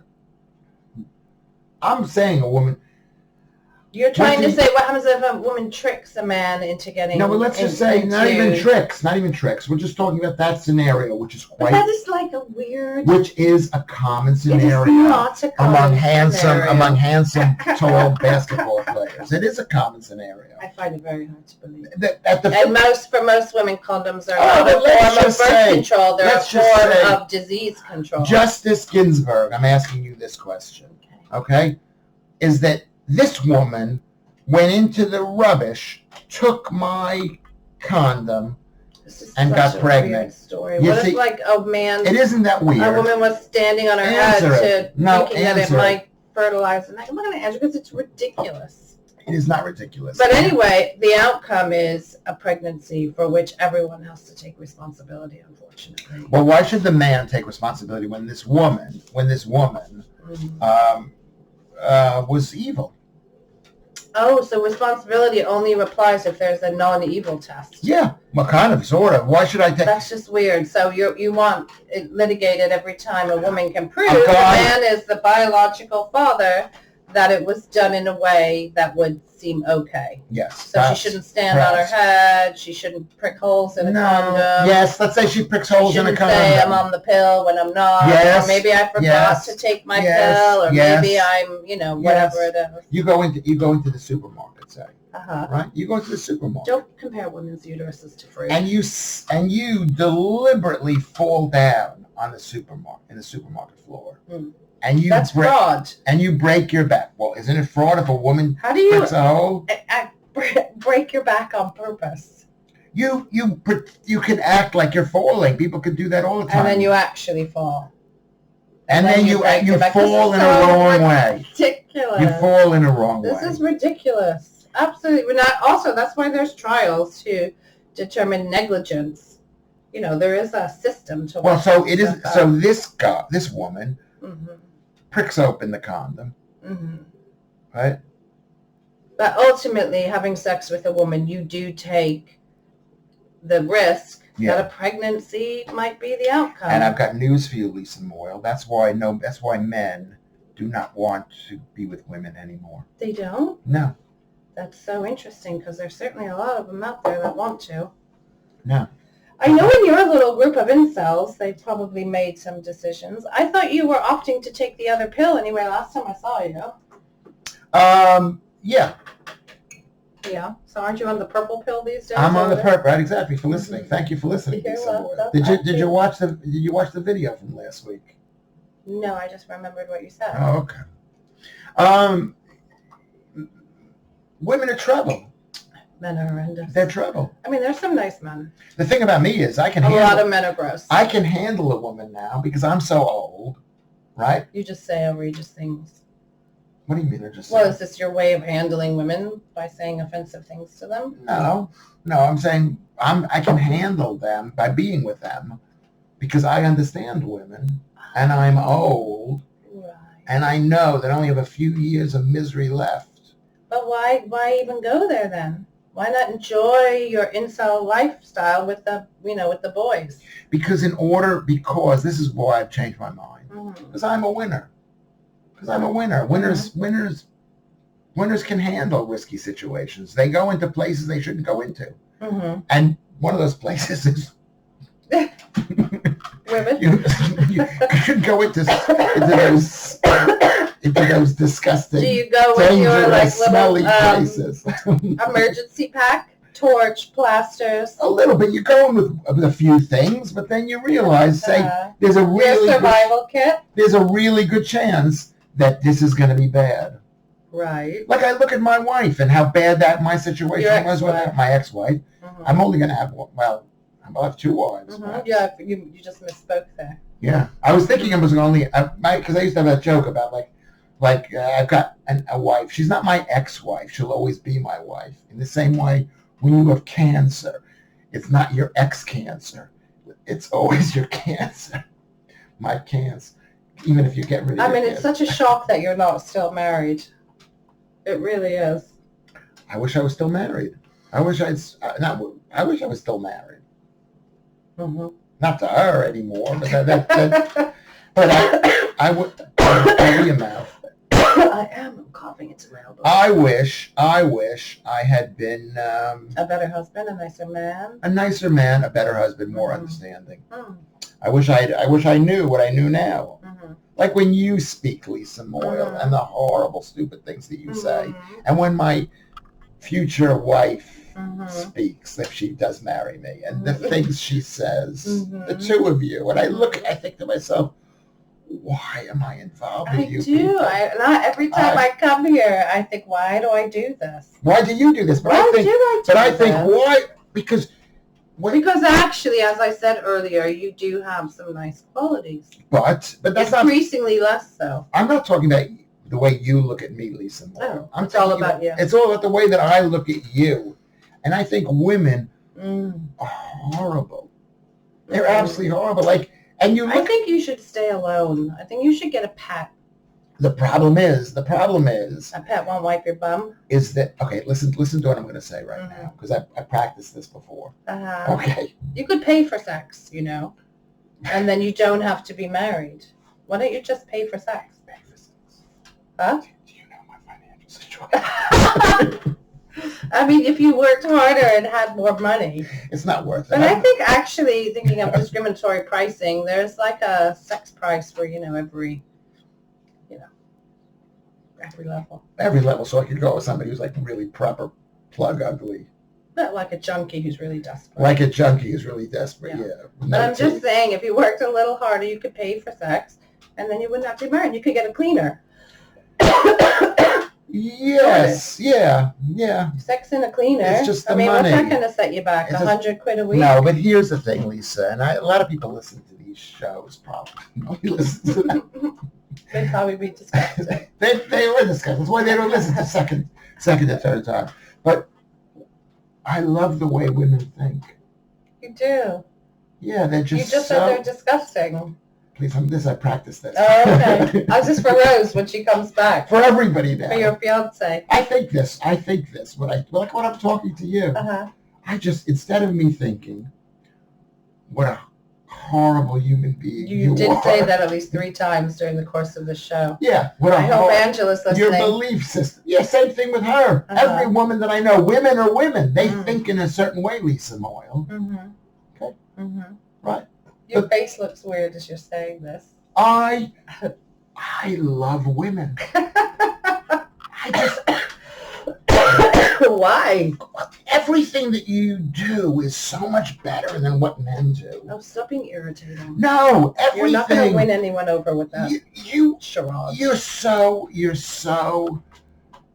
I'm saying a woman... You're trying to say what happens if a woman tricks a man into getting... No, but let's just say not even tricks. We're just talking about that scenario, which is quite... But that is like a weird... Which is a common scenario. It is not a common scenario. Among handsome, tall basketball players. It is a common scenario. I find it very hard to believe. For most women, condoms are not a form of birth control. They're a form of disease control. Justice Ginsburg, I'm asking you this question. Okay? Is that this woman went into the rubbish, took my condom, and got pregnant. Weird story. What if, like, a man... It isn't that weird. A woman was standing on her head thinking that it might fertilize. And I'm not going to answer because it's ridiculous. It is not ridiculous. But anyway, the outcome is a pregnancy for which everyone has to take responsibility, unfortunately. Well, why should the man take responsibility when this woman was evil? Oh, so responsibility only applies if there's a non-evil test. Yeah, well, kind of, sort of. Why should I take... That's just weird. So you want it litigated every time a woman can prove the man is the biological father, that it was done in a way that would seem okay. Yes. So she shouldn't stand on her head. She shouldn't prick holes in a condom. Yes, let's say she pricks holes in a condom. She shouldn't say I'm on the pill when I'm not. Yes. Or maybe I forgot to take my pill. Or maybe I'm, whatever it is. You go into the supermarket, say. Uh-huh. Right? You go into the supermarket. Don't compare women's uteruses to fruit. And you deliberately fall down on the supermarket floor. Mm. That's fraud. And you break your back. Well, isn't it fraud if a woman pricks a hole? Break your back on purpose? You can act like you're falling. People could do that all the time. And then you actually fall. And then you fall in a wrong way. Ridiculous. You fall in a wrong way. This is ridiculous. Absolutely. Also, that's why there's trials to determine negligence. There is a system to. Well, so it is. So this woman. Mm-hmm. Pricks open the condom, right? But ultimately, having sex with a woman, you do take the risk that a pregnancy might be the outcome. And I've got news for you, Lisa Moyle. That's why men do not want to be with women anymore. They don't? No. That's so interesting because there's certainly a lot of them out there that want to. No. I know in your little group of incels, they've probably made some decisions. I thought you were opting to take the other pill anyway last time I saw you. Yeah. Yeah. So aren't you on the purple pill these days? I'm on the purple, right? Exactly. For listening. Thank you for listening. Did you watch the video from last week? No, I just remembered what you said. Oh, okay. Women are trouble. Men are horrendous. They're trouble. I mean, there's some nice men. The thing about me is a lot of men are gross. I can handle a woman now because I'm so old, right? You just say outrageous things. What do you mean they're just Well, is this your way of handling women by saying offensive things to them? No, I'm saying I can handle them by being with them because I understand women and I'm old. Right. And I know that I only have a few years of misery left. But why even go there then? Why not enjoy your incel lifestyle with the boys? Because this is why I've changed my mind. Because I'm a winner. Winners can handle risky situations. They go into places they shouldn't go into. Mm-hmm. And one of those places is women. You shouldn't go into those disgusting, do you go with dangerous, your like smelly places? Emergency pack, torch, plasters. A little bit. You go in with a few things, but then you realize, there's a really survival kit. There's a really good chance that this is going to be bad. Right. Like I look at my wife and how bad my situation was with my ex-wife. Mm-hmm. I'm only going to have I'll have two wives. Mm-hmm. Yeah, you just misspoke there. Yeah, I was thinking I was only because I used to have that joke about I've got a wife. She's not my ex-wife. She'll always be my wife. In the same way, when you have cancer, it's not your ex-cancer. It's always your cancer. My cancer. Even if you get rid of it. It's such a shock that you're not still married. It really is. I wish I was still married. I wish I was still married. Mm-hmm. Not to her anymore, but I would. Cover your mouth. I am coughing into my elbow. I wish I had been a better husband, a nicer man. A nicer man, a better husband, more understanding. Mm. I wish I knew what I knew now. Mm-hmm. Like when you speak, Lisa Moyle, and the horrible, stupid things that you say, and when my future wife speaks, if she does marry me, and the things she says, the two of you, and I think to myself, why am I involved with you? Not every time I come here, I think, why do I do this? Why do you do this? But I think why? Because actually, as I said earlier, you do have some nice qualities. But that's increasingly less so. I'm not talking about the way you look at me, Lisa Moyle. It's all about you. It's all about the way that I look at you. And I think women are horrible. They're absolutely horrible. I think you should stay alone. I think you should get a pet. The problem is. A pet won't wipe your bum? Is that, okay, listen to what I'm going to say right now, because I practiced this before. Okay. You could pay for sex, and then you don't have to be married. Why don't you just pay for sex? Pay for sex. Huh? Do you know my financial situation? If you worked harder and had more money. It's not worth it. But I think actually, thinking of discriminatory pricing, there's like a sex price for, every level. Every level, so I could go with somebody who's like really proper plug ugly. Not like a junkie who's really desperate. Yeah. But I'm just saying, if you worked a little harder, you could pay for sex, and then you wouldn't have to be married. You could get a cleaner. Yes, yeah. Sex and a cleaner. It's just the money. What's that going to set you back? $100 a week? No, but here's the thing, Lisa, and a lot of people listen to these shows, probably. Nobody listens to them. They'd probably be disgusting. They were disgusting. That's why they don't listen to second and third time. But I love the way women think. You do? Yeah, they're just You just said they're disgusting. Please, I practice this. Oh, okay. I was just for Rose when she comes back. For everybody now. For your fiance. I think this. Like when I'm talking to you, I just, instead of me thinking, what a horrible human being you did are. say that at least 3 times during the course of the show. Yeah. I hope Angela's listening. Your belief system. Yeah, same thing with her. Every woman that I know, women are women. They think in a certain way, Lisa Moyle. Okay. Right. Your face looks weird as you're saying this. I love women. I just... Why? Everything that you do is so much better than what men do. Oh, stop being irritating. No, everything. You're not going to win anyone over with that. Charade.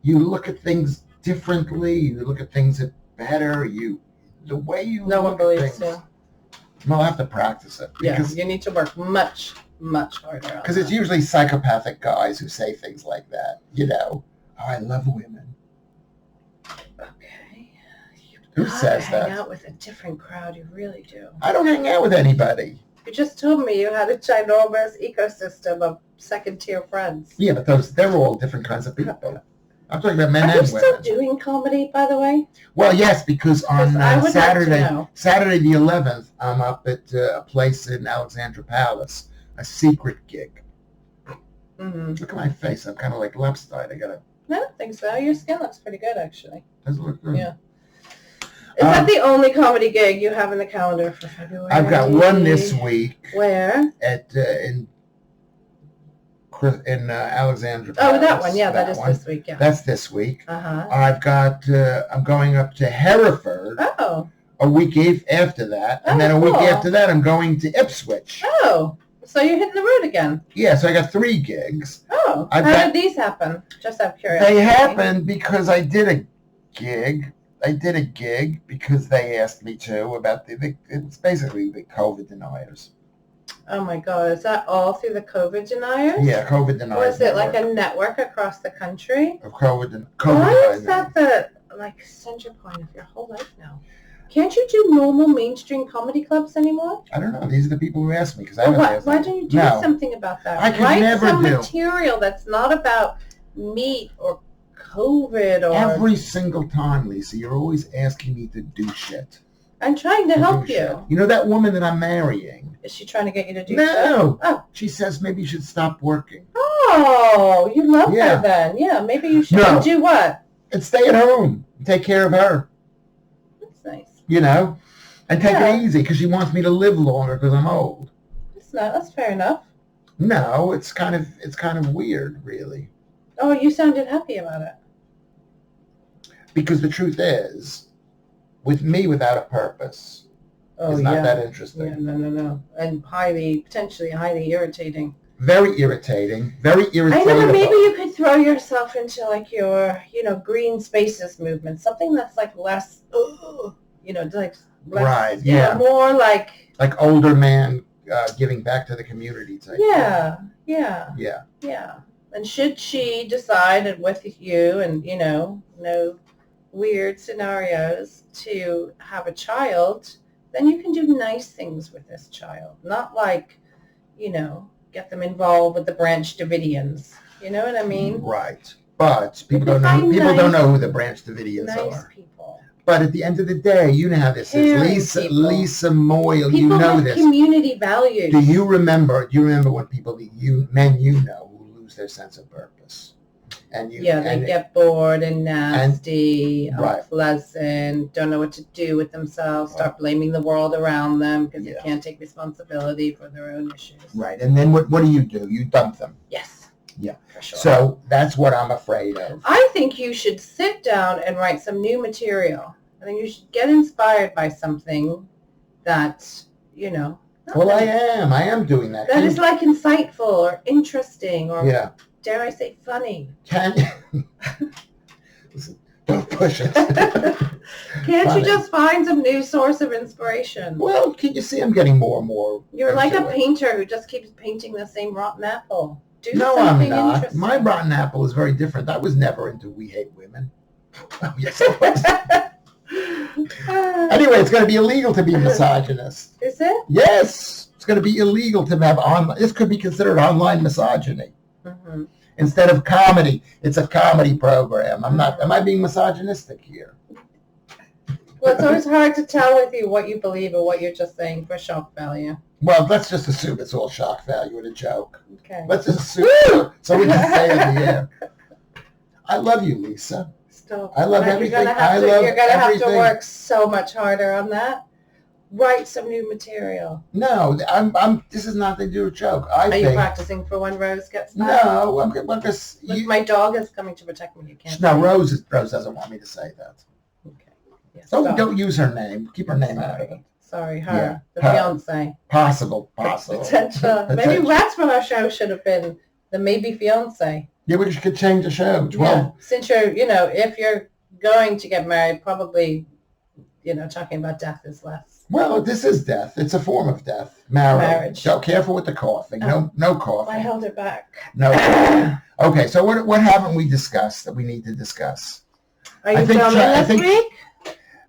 You look at things differently. You look at things better. The way you no look one believes at things. You. I'll have to practice it. Because you need to work much, much harder. Because it's usually psychopathic guys who say things like that. Oh, I love women. Okay. Who says that? Hang out with a different crowd. You really do. I don't hang out with anybody. You just told me you had a ginormous ecosystem of second-tier friends. Yeah, but they're all different kinds of people. I'm talking about men and women. Are you still doing comedy, by the way? Well, yes, because on Saturday the 11th, I'm up at a place in Alexandra Palace, a secret gig. Look at my face. I'm kind of like lopsided. I don't think so. Your skin looks pretty good, actually. Does it look good? Yeah. Is that the only comedy gig you have in the calendar for February? I've got one this week. Where? At in Alexandra Palace. Oh, that one. Yeah, that is this week. Yeah. That's this week. Uh-huh. I'm going up to Hereford. Oh. A week after that. And then a week after that, I'm going to Ipswich. Oh. So you're hitting the road again? Yeah, so I got 3 gigs. Oh. How did these happen? Just out of curiosity. They happened because I did a gig. Because they asked me to about it's basically the COVID deniers. Oh my God, is that all through the COVID deniers? Yeah, COVID deniers. Was it like a network across the country? Of COVID Why is that the center point of your whole life now? Can't you do normal mainstream comedy clubs anymore? I don't know. These are the people who asked me because I haven't asked them. Why don't you do something about that? I can never do. Write some material that's not about meat or COVID or... Every single time, Lisa, you're always asking me to do shit. I'm trying to help you. You know that woman that I'm marrying? Is she trying to get you to do No. Oh. She says maybe you should stop working. Oh, you love her then. Yeah, maybe you should. No. Do what? And stay at home. Take care of her. That's nice. And take it easy because she wants me to live longer because I'm old. That's fair enough. No, it's kind of weird, really. Oh, you sounded happy about it. Because the truth is, with me without a purpose, it's not that interesting. Yeah, no. And potentially highly irritating. Very irritating. Very irritating. I know, but maybe you could throw yourself into like your, green spaces movement, something that's like less, like less, right, yeah. More like older man giving back to the community type. Yeah. And should she decide with you and, no weird scenarios to have a child, then you can do nice things with this child. Not like, get them involved with the Branch Davidians. You know what I mean? Right. But people don't know who the Branch Davidians are. People. But at the end of the day, you know how this is. Lisa Moyle, people you know with this. Community values. Do you remember when people men who lose their sense of purpose? They get bored and nasty, unpleasant, don't know what to do with themselves, start blaming the world around them because they can't take responsibility for their own issues. Right. And then what do? You dump them. Yes. Yeah. For sure. So that's what I'm afraid of. I think you should sit down and write some new material. I think you should get inspired by something that, Well, I am doing that. That is like insightful or interesting or... Yeah. Dare I say funny? Listen, don't push it. Can't you just find some new source of inspiration? Well, can you see I'm getting more and more... You're like a painter who just keeps painting the same rotten apple. No, I'm not. My rotten apple is very different. I was never into We Hate Women. Oh, yes, I was. Anyway, it's going to be illegal to be misogynist. Is it? Yes. It's going to be illegal to have online... This could be considered online misogyny. Mm-hmm. Instead of comedy, it's a comedy program. Am I being misogynistic here? Well, it's always hard to tell with you what you believe or what you're just saying for shock value. Well, let's just assume it's all shock value and a joke. Okay. Let's just assume so we can say it in the air. I love you, Lisa. Stop. I love everything. You're going to have to work so much harder on that. Write some new material. No, this is not to do a joke. Are you practicing for when Rose gets back? No, I'm just... my dog is coming to protect me. You can't. No, Rose doesn't want me to say that. Okay. Yes, don't use her name. Keep her name out of it. Sorry, her. The fiance. Possible. Potential. Maybe that's what our show should have been. The maybe fiance. Yeah, we could change the show. Since if you're going to get married, probably, talking about death is less. Well, this is death. It's a form of death. Marriage. So careful with the coughing. No coughing. I held it back. No. Okay, so what haven't we discussed that we need to discuss? Are you filming this week?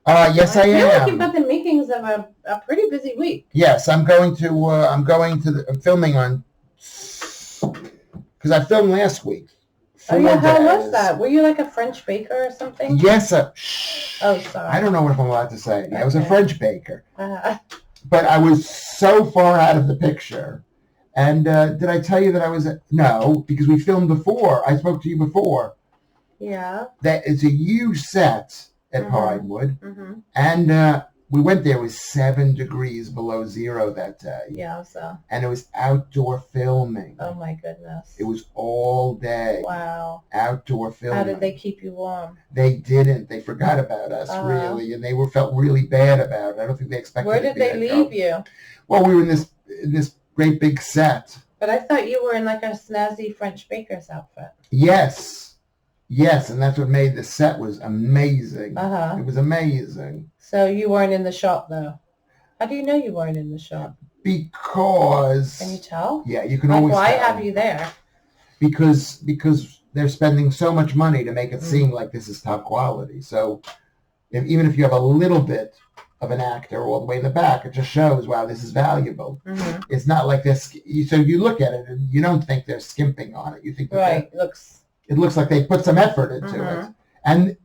Yes, I am. I feel like you've got the makings of a pretty busy week. Yes, I'm filming on, because I filmed last week. How was that? Were you like a French baker or something? Yes. Oh, sorry. I don't know what I'm allowed to say. Okay. I was a French baker. But I was so far out of the picture. And did I tell you that I was... No, because we filmed before. I spoke to you before. Yeah. That it's a huge set at Pinewood. Mm-hmm. And we went there. It was 7 degrees below zero that day. Yeah, so. And it was outdoor filming. Oh, my goodness. It was all day. Wow. Outdoor filming. How did they keep you warm? They didn't. They forgot about us, really. And they felt really bad about it. I don't think they expected Where did they leave you? Well, we were in this great big set. But I thought you were in like a snazzy French baker's outfit. Yes, and that's what made the set was amazing. It was amazing. So you weren't in the shop, though? How do you know you weren't in the shop? Because... Can you tell? Yeah, you can always tell. Why have you there? Because they're spending so much money to make it seem like this is top quality. So even if you have a little bit of an actor all the way in the back, it just shows, wow, this is valuable. Mm-hmm. It's not like this. So you look at it and you don't think they're skimping on it. You think it looks like they put some effort into it. And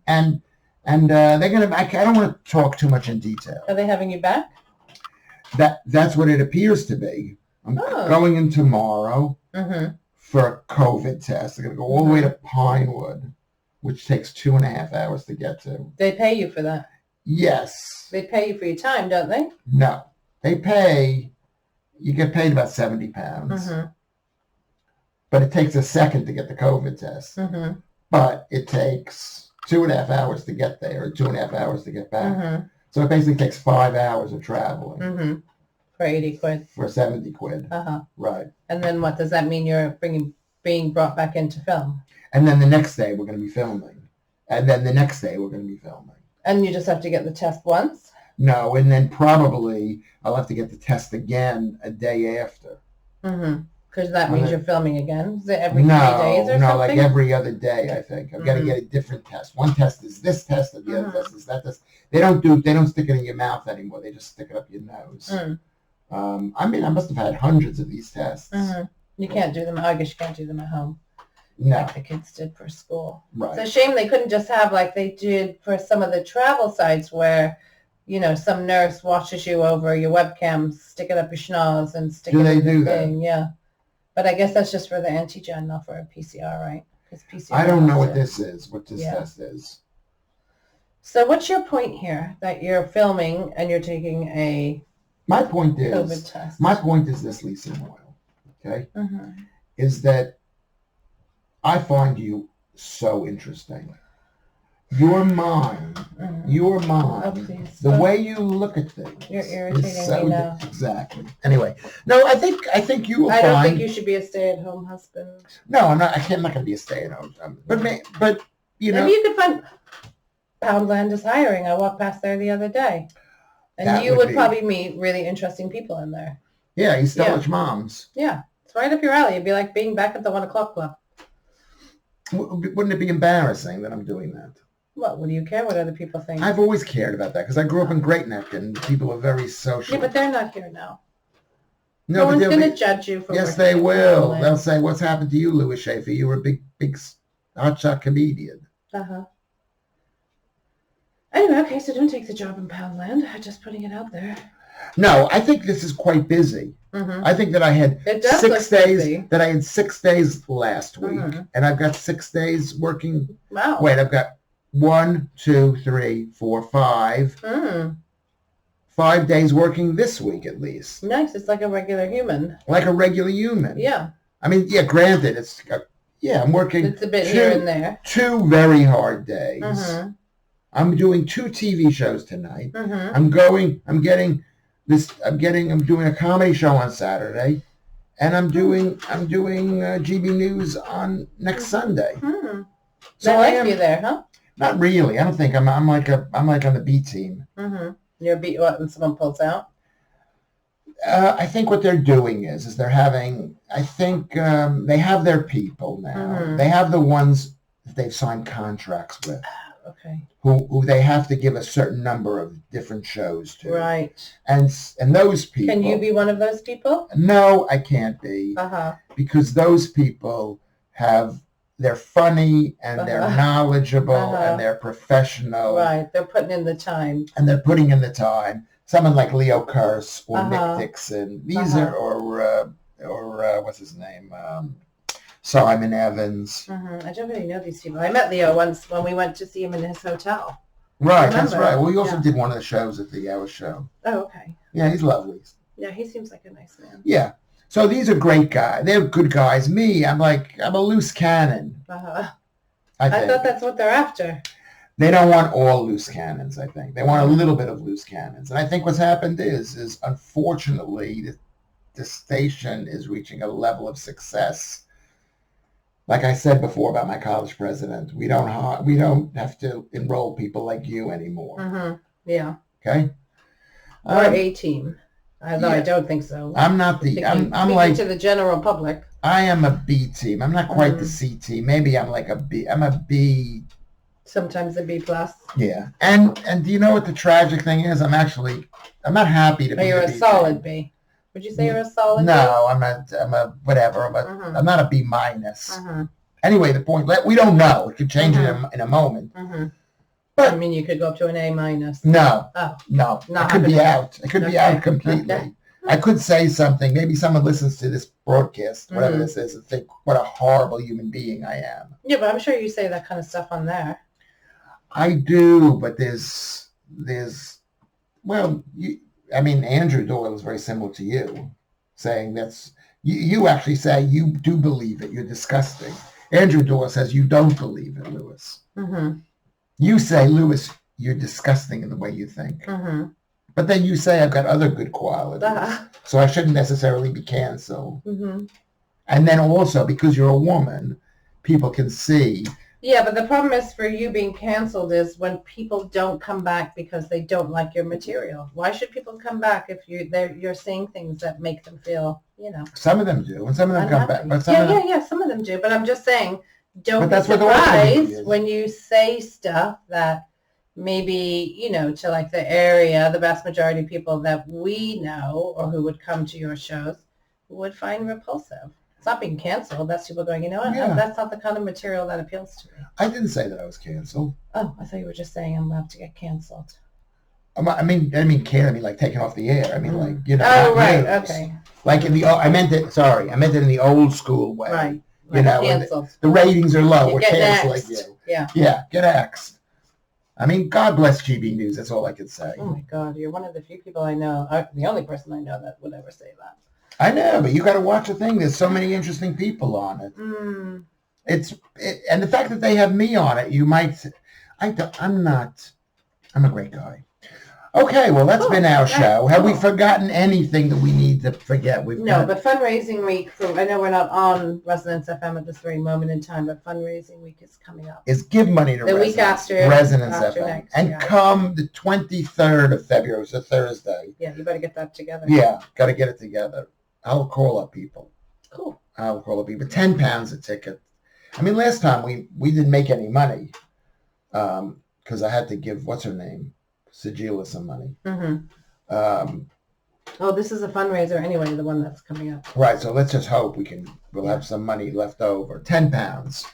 they're going to... I don't want to talk too much in detail. Are they having you back? That's what it appears to be. I'm going in tomorrow for a COVID test. I'm going to go all the way to Pinewood, which takes 2.5 hours to get to. They pay you for that? Yes. They pay you for your time, don't they? No. You get paid about £70. Mm-hmm. But it takes a second to get the COVID test. Mm-hmm. But it takes 2.5 hours to get there, or 2.5 hours to get back. Mm-hmm. So it basically takes 5 hours of traveling. Mm-hmm. For 80 quid. For 70 quid. Right. And then what does that mean? You're being brought back into film? And then the next day we're going to be filming. And then the next day we're going to be filming. And you just have to get the test once? No, and then probably I'll have to get the test again a day after. Mm-hmm. Because that means you're filming again? Is it every 3 days or something? No, like every other day, I think. I've got to get a different test. One test is this test, and the other test is that test. They don't stick it in your mouth anymore. They just stick it up your nose. I must have had hundreds of these tests. You can't do them. I guess you can't do them at home. No. Like the kids did for school. Right. It's a shame they couldn't just have like they did for some of the travel sites where, some nurse watches you over your webcam, stick it up your schnoz and stick it in the thing. That? Yeah. But I guess that's just for the antigen, not for a PCR, right? PCR I don't know what this test is. So what's your point here? That you're filming and you're taking a COVID test? My point is this, Lisa Moyle, okay? Is that I find you so interesting. Your mind, the way you look at things. You're irritating me now. Exactly. Anyway, no, I think you will find... I don't think you should be a stay-at-home husband. No, I'm not going to be a stay-at-home husband. But Maybe you could find... Poundland is hiring. I walked past there the other day. And you would probably meet really interesting people in there. Yeah, East Village moms. Yeah, it's right up your alley. It'd be like being back at the 1 o'clock club. Wouldn't it be embarrassing that I'm doing that? What do you care what other people think? I've always cared about that because I grew up in Great Neck and people are very social. Yeah, but they're not here now. No one's going to judge you for Yes, they will. They'll say, what's happened to you, Lewis Schaffer? You were a big hotshot comedian. Anyway, okay, so don't take the job in Poundland. Just putting it out there. No, I think this is quite busy. Mm-hmm. I think that I had 6 days. Busy. That I had 6 days last week, and I've got 6 days working. Wow. Wait, I've got 1, 2, 3, 4, 5. 5 days working this week at least. Nice. It's like a regular human. Like a regular human. Yeah. I mean, yeah. Granted, it's I'm working. It's a bit here and there. 2 very hard days. I'm doing 2 TV shows tonight. I'm doing a comedy show on Saturday, and I'm doing GB News on next Sunday. So I like you there, huh? Not really. I don't think I'm like on the B team. You're beat when someone pulls out. I think what they're doing is they're having. I think they have their people now. They have the ones that they've signed contracts with. Okay. Who they have to give a certain number of different shows to. Right. And those people. Can you be one of those people? No, I can't be. Because those people they're funny and they're knowledgeable and they're professional. Right. They're putting in the time. And they're putting in the time. Someone like Leo Kurse or Nick Dixon. These are or what's his name? Simon Evans. I don't really know these people. I met Leo once when we went to see him in his hotel. Right, that's right. Well, he also did one of the shows at the Hour Show. Oh, okay. Yeah, he's lovely. Yeah, he seems like a nice man. Yeah. So these are great guys. They're good guys. Me, I'm a loose cannon. I thought that's what they're after. They don't want all loose cannons, I think. They want a little bit of loose cannons. And I think what's happened is unfortunately, the station is reaching a level of success. Like I said before about my college president, we don't have to enroll people like you anymore. Yeah. Okay. Or A team. Although I don't think so. I'm not the. I'm like to the general public. I am a B team. I'm not quite the C team. Maybe I'm like a B. I'm a B. Sometimes a B plus. Yeah. And do you know what the tragic thing is? I'm not happy to be. You're a solid B. Would you say you're a solid? No, I'm not. I'm a whatever, but I'm not a B minus. Anyway, the point. We don't know. It could change in a moment. But I mean, you could go up to an A minus. No. Oh. No. I could be out. I could be out completely. Okay. I could say something. Maybe someone listens to this broadcast, whatever this is, and think, "What a horrible human being I am." Yeah, but I'm sure you say that kind of stuff on there. I do, but there's. Well, Andrew Doyle is very similar to you, saying that's you actually say you do believe it. You're disgusting. Andrew Doyle says you don't believe it, Lewis. You say, Lewis, you're disgusting in the way you think. But then you say I've got other good qualities, so I shouldn't necessarily be canceled. And then also, because you're a woman, people can see. Yeah, but the problem is for you being canceled is when people don't come back because they don't like your material. Why should people come back if you're saying things that make them feel, Some of them do, and some of them unhappy. come back. But some of them do. But I'm just saying, don't be surprised when you say stuff that maybe, to like the area, the vast majority of people that we know or who would come to your shows would find repulsive. It's not being canceled. That's people going, you know what? Yeah. That's not the kind of material that appeals to me. I didn't say that I was canceled. Oh, I thought you were just saying I'm about to get canceled. I mean like taken off the air. I mean, like, Oh, right. Okay. Like I meant it in the old school way. Right. Canceled. The ratings are low. We're canceling axed. you. Yeah. Yeah. Get axed. I mean, God bless GB News. That's all I can say. Oh my God, you're one of the few people I know. The only person I know that would ever say that. I know, but you got to watch the thing. There's so many interesting people on it. And the fact that they have me on it, you might. I'm a great guy. Okay, well, that's been our show. Have we forgotten anything that we need to forget? But fundraising week, I know we're not on Resonance FM at this very moment in time, but fundraising week is coming up. Is give money to the week after Resonance FM. And come the 23rd of February, it's a Thursday. Yeah, you better get that together. Yeah, got to get it together. I'll call up people. Cool. I'll call up people. £10 a ticket. I mean, last time we didn't make any money because I had to give, what's her name? Sajila some money. This is a fundraiser anyway, the one that's coming up. Right, so let's just hope we'll have some money left over. £10.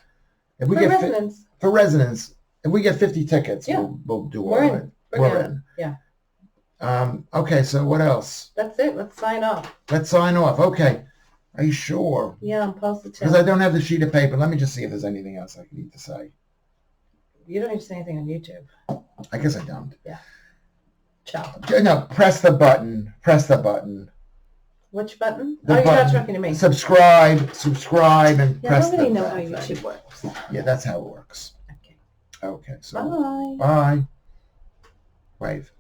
If we for get Resonance. For Resonance If we get 50 tickets, Yeah. we'll do We're all in. right. We're in. Yeah. Okay, so what else? That's it. Let's sign off. Let's sign off. Okay. Are you sure? Yeah, I'm positive. Because I don't have the sheet of paper. Let me just see if there's anything else I need to say. You don't need to say anything on YouTube. I guess I don't. Yeah. Ciao. No, press the button. Press the button. Which button? The you're button. not talking to me. Subscribe, and press the button. Nobody bell. know how YouTube works. Yeah, that's how it works. Okay. Okay, so Bye. bye. Wave.